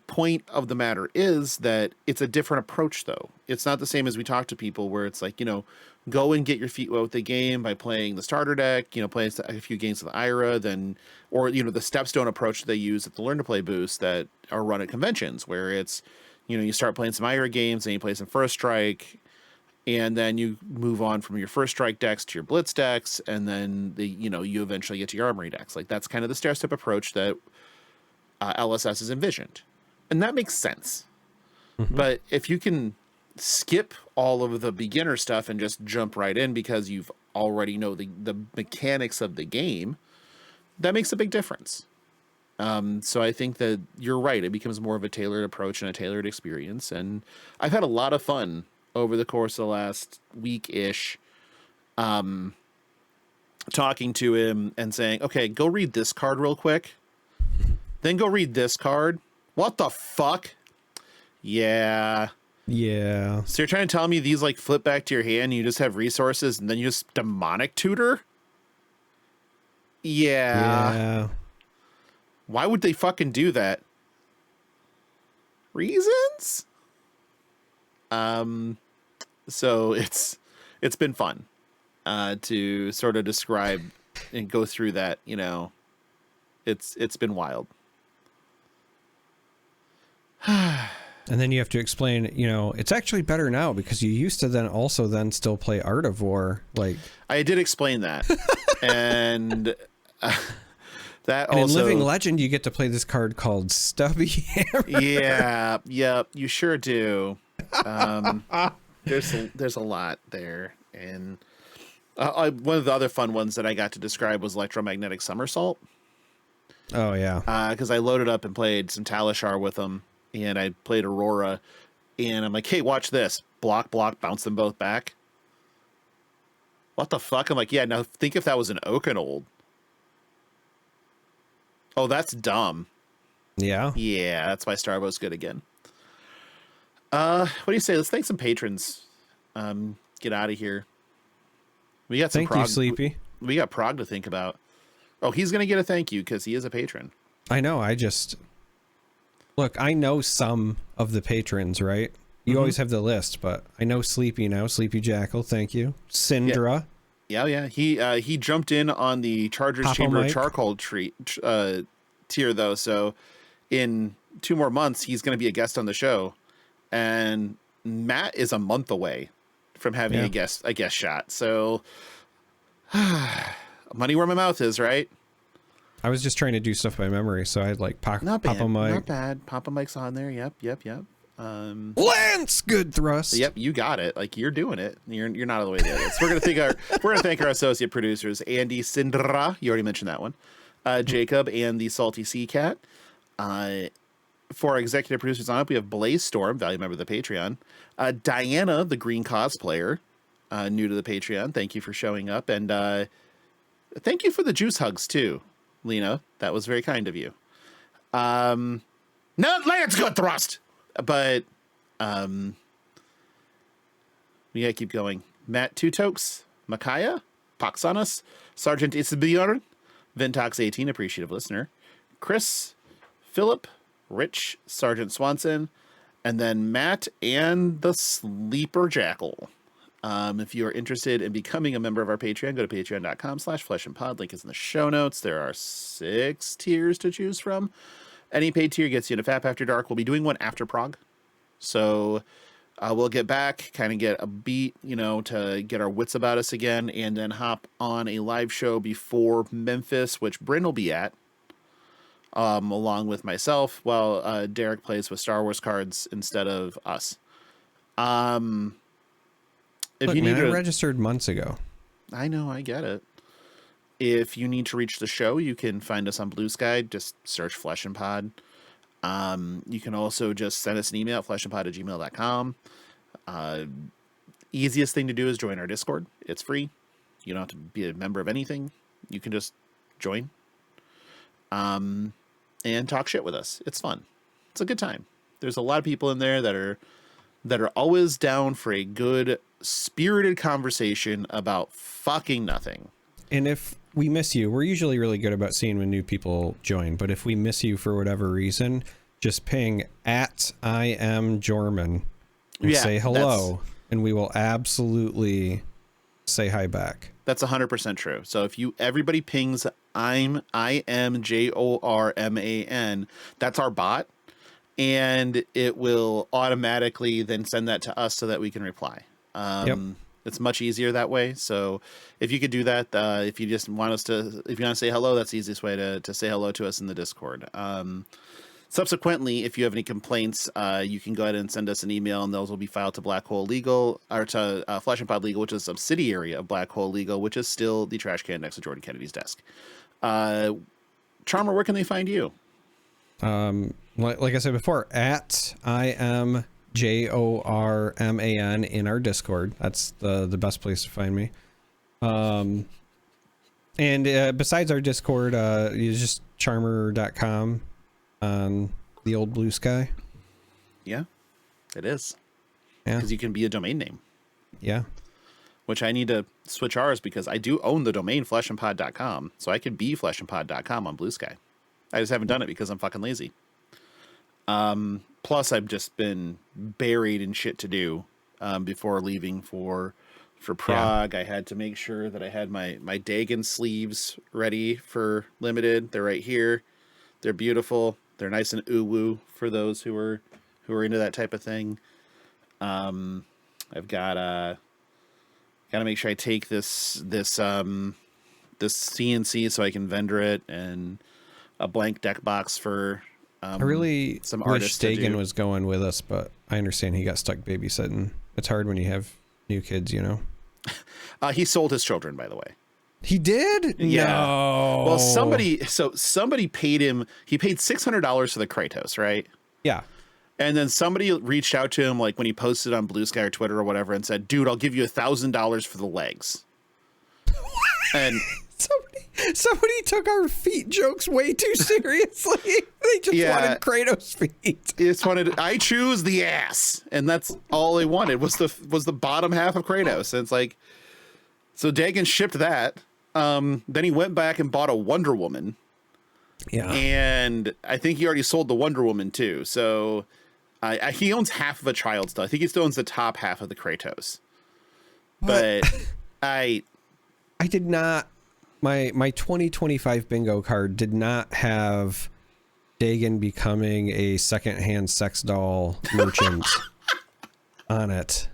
point of the matter is that it's a different approach, though. It's not the same as we talk to people where it's like, you know, go and get your feet wet with the game by playing the starter deck, you know, play a few games of the Ira, then, or, you know, the Stepstone approach they use at the Learn to Play boost that are run at conventions, where it's, you know, you start playing some Ira games and you play some First Strike, and then you move on from your First Strike decks to your Blitz decks, and then you eventually get to your Armory decks. Like, that's kind of the stair-step approach that LSS is envisioned, and that makes sense. But if you can skip all of the beginner stuff and just jump right in because you've already know the mechanics of the game, that makes a big difference. So I think that you're right. It becomes more of a tailored approach and a tailored experience. And I've had a lot of fun over the course of the last week-ish, talking to him and saying, okay, go read this card real quick. Then go read this card. What the fuck? Yeah. Yeah. So you're trying to tell me these like flip back to your hand and you just have resources and then you just demonic tutor? Yeah. Why would they fucking do that? Reasons? So it's been fun to sort of describe and go through that, you know. It's been wild. And then you have to explain, you know, it's actually better now because you used to then still play Art of War. Like, I did explain that. And that and also in Living Legend, you get to play this card called Stubby Hammer. Yeah, you sure do. There's a lot there. And one of the other fun ones that I got to describe was Electromagnetic Somersault. Oh, yeah. Because I loaded up and played some Talishar with them. And I played Aurora, and I'm like, hey, watch this. Block, bounce them both back. What the fuck? I'm like, yeah, now think if that was an Okanold. Oh, that's dumb. Yeah? Yeah, that's why Starbo's good again. What do you say? Let's thank some patrons. Get out of here. We got some Thank Prague, you, Sleepy. We got Prague to think about. Oh, he's going to get a thank you because he is a patron. I know, Look, I know some of the patrons, right? You always have the list, but I know Sleepy now. Sleepy Jackal, thank you. Syndra. Yeah. He jumped in on the Charger's Papa Chamber Mike. of Charcoal tier, though. So in 2 more months, he's going to be a guest on the show. And Matt is a month away from having a guest shot. So money where my mouth is, right? I was just trying to do stuff by memory, so I had like Papa Mike. Not bad. Papa Mike's on there. Yep. Lance, good thrust. Yep, you got it. Like you're doing it. You're not all the way there. So we're gonna thank our associate producers, Andy Sindra. You already mentioned that one. Jacob and the Salty Sea Cat. For our executive producers on up, we have Blaze Storm, value member of the Patreon. Diana, the green cosplayer, new to the Patreon. Thank you for showing up, and thank you for the juice hugs too, Lena. That was very kind of you. No, Lance, good thrust. But we gotta keep going. Matt Tutokes, Makaya, Poxanus, Sergeant Isbjorn, Ventox 18, appreciative listener, Chris, Philip, Rich, Sergeant Swanson, and then Matt and the Sleeper Jackal. If you are interested in becoming a member of our Patreon, go to patreon.com/fleshandpod. Link is in the show notes. There are 6 tiers to choose from. Any paid tier gets you into FAP After Dark. We'll be doing one after Prague. So we'll get back, kind of get a beat, to get our wits about us again, and then hop on a live show before Memphis, which Bryn will be at, along with myself, while Darick plays with Star Wars cards instead of us. I registered months ago. I know, I get it. If you need to reach the show, you can find us on BlueSky. Just search Flesh and Pod. You can also just send us an email at fleshandpod@gmail.com. Easiest thing to do is join our Discord. It's free. You don't have to be a member of anything. You can just join and talk shit with us. It's fun. It's a good time. There's a lot of people in there that are always down for a good, spirited conversation about fucking nothing. And if we miss you, we're usually really good about seeing when new people join, but if we miss you for whatever reason, just ping @IamJorman and say hello, and we will absolutely say hi back. That's 100% true. So if everybody pings IamJorman, that's our bot, and it will automatically then send that to us so that we can reply. Yep. It's much easier that way. So if you could do that, if you want to say hello, that's the easiest way to say hello to us in the Discord. Subsequently, if you have any complaints, you can go ahead and send us an email, and those will be filed to Black Hole Legal, or to Flesh and Pod Legal, which is a subsidiary of Black Hole Legal, which is still the trash can next to Jordan Kennedy's desk. Charmer, where can they find you? Like I said before, @IamJorman in our Discord. That's the best place to find me. And besides our Discord, you just charmer.com on the old BlueSky. Yeah, it is. because you can be a domain name. Yeah. Which I need to switch ours because I do own the domain fleshandpod.com. So I could be fleshandpod.com on BlueSky. I just haven't done it because I'm fucking lazy. Plus, I've just been buried in shit to do before leaving for Prague. I had to make sure that I had my Dagon sleeves ready for limited. They're right here. They're beautiful. They're nice and uwu for those who are into that type of thing. I've got to make sure I take this CNC so I can vendor it, and a blank deck box for I really some wish artists Dagan was going with us, but I understand he got stuck babysitting. It's hard when you have new kids, you know. He sold his children, by the way. He did? Yeah. No. Well, somebody paid him. He paid $600 for the Kratos, right? Yeah. And then somebody reached out to him, like when he posted on BlueSky or Twitter or whatever, and said, "Dude, I'll give you $1,000 for the legs." And somebody took our feet jokes way too seriously. They just wanted Kratos feet. I choose the ass, and that's all they wanted was the bottom half of Kratos. And it's like, so Dagan shipped that. Then he went back and bought a Wonder Woman. Yeah, and I think he already sold the Wonder Woman too. So he owns half of a child still. I think he still owns the top half of the Kratos. But I did not. My 2025 bingo card did not have Dagan becoming a secondhand sex doll merchant on it.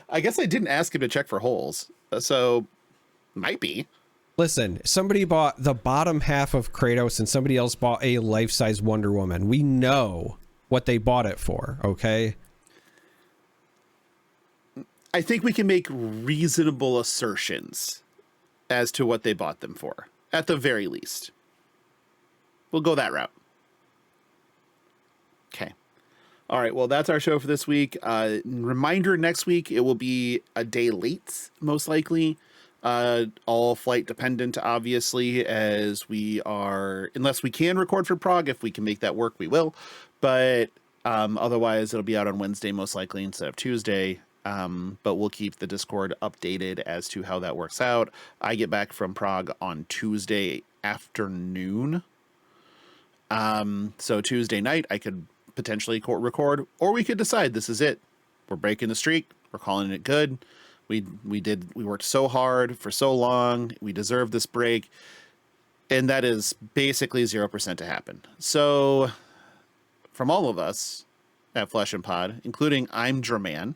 I guess I didn't ask him to check for holes, so might be. Listen, somebody bought the bottom half of Kratos and somebody else bought a life-size Wonder Woman. We know what they bought it for, okay? I think we can make reasonable assertions as to what they bought them for, at the very least. We'll go that route. Okay. All right, well, that's our show for this week. Reminder, next week, it will be a day late, most likely. All flight dependent, obviously, as we are, unless we can record for Prague. If we can make that work, we will. But otherwise, it'll be out on Wednesday, most likely, instead of Tuesday. But we'll keep the Discord updated as to how that works out. I get back from Prague on Tuesday afternoon. So Tuesday night, I could potentially record, or we could decide this is it. We're breaking the streak. We're calling it good. We worked so hard for so long. We deserve this break. And that is basically 0% to happen. So from all of us at Flesh and Pod, including I'm German,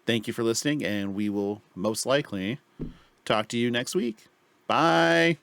thank you for listening, and we will most likely talk to you next week. Bye.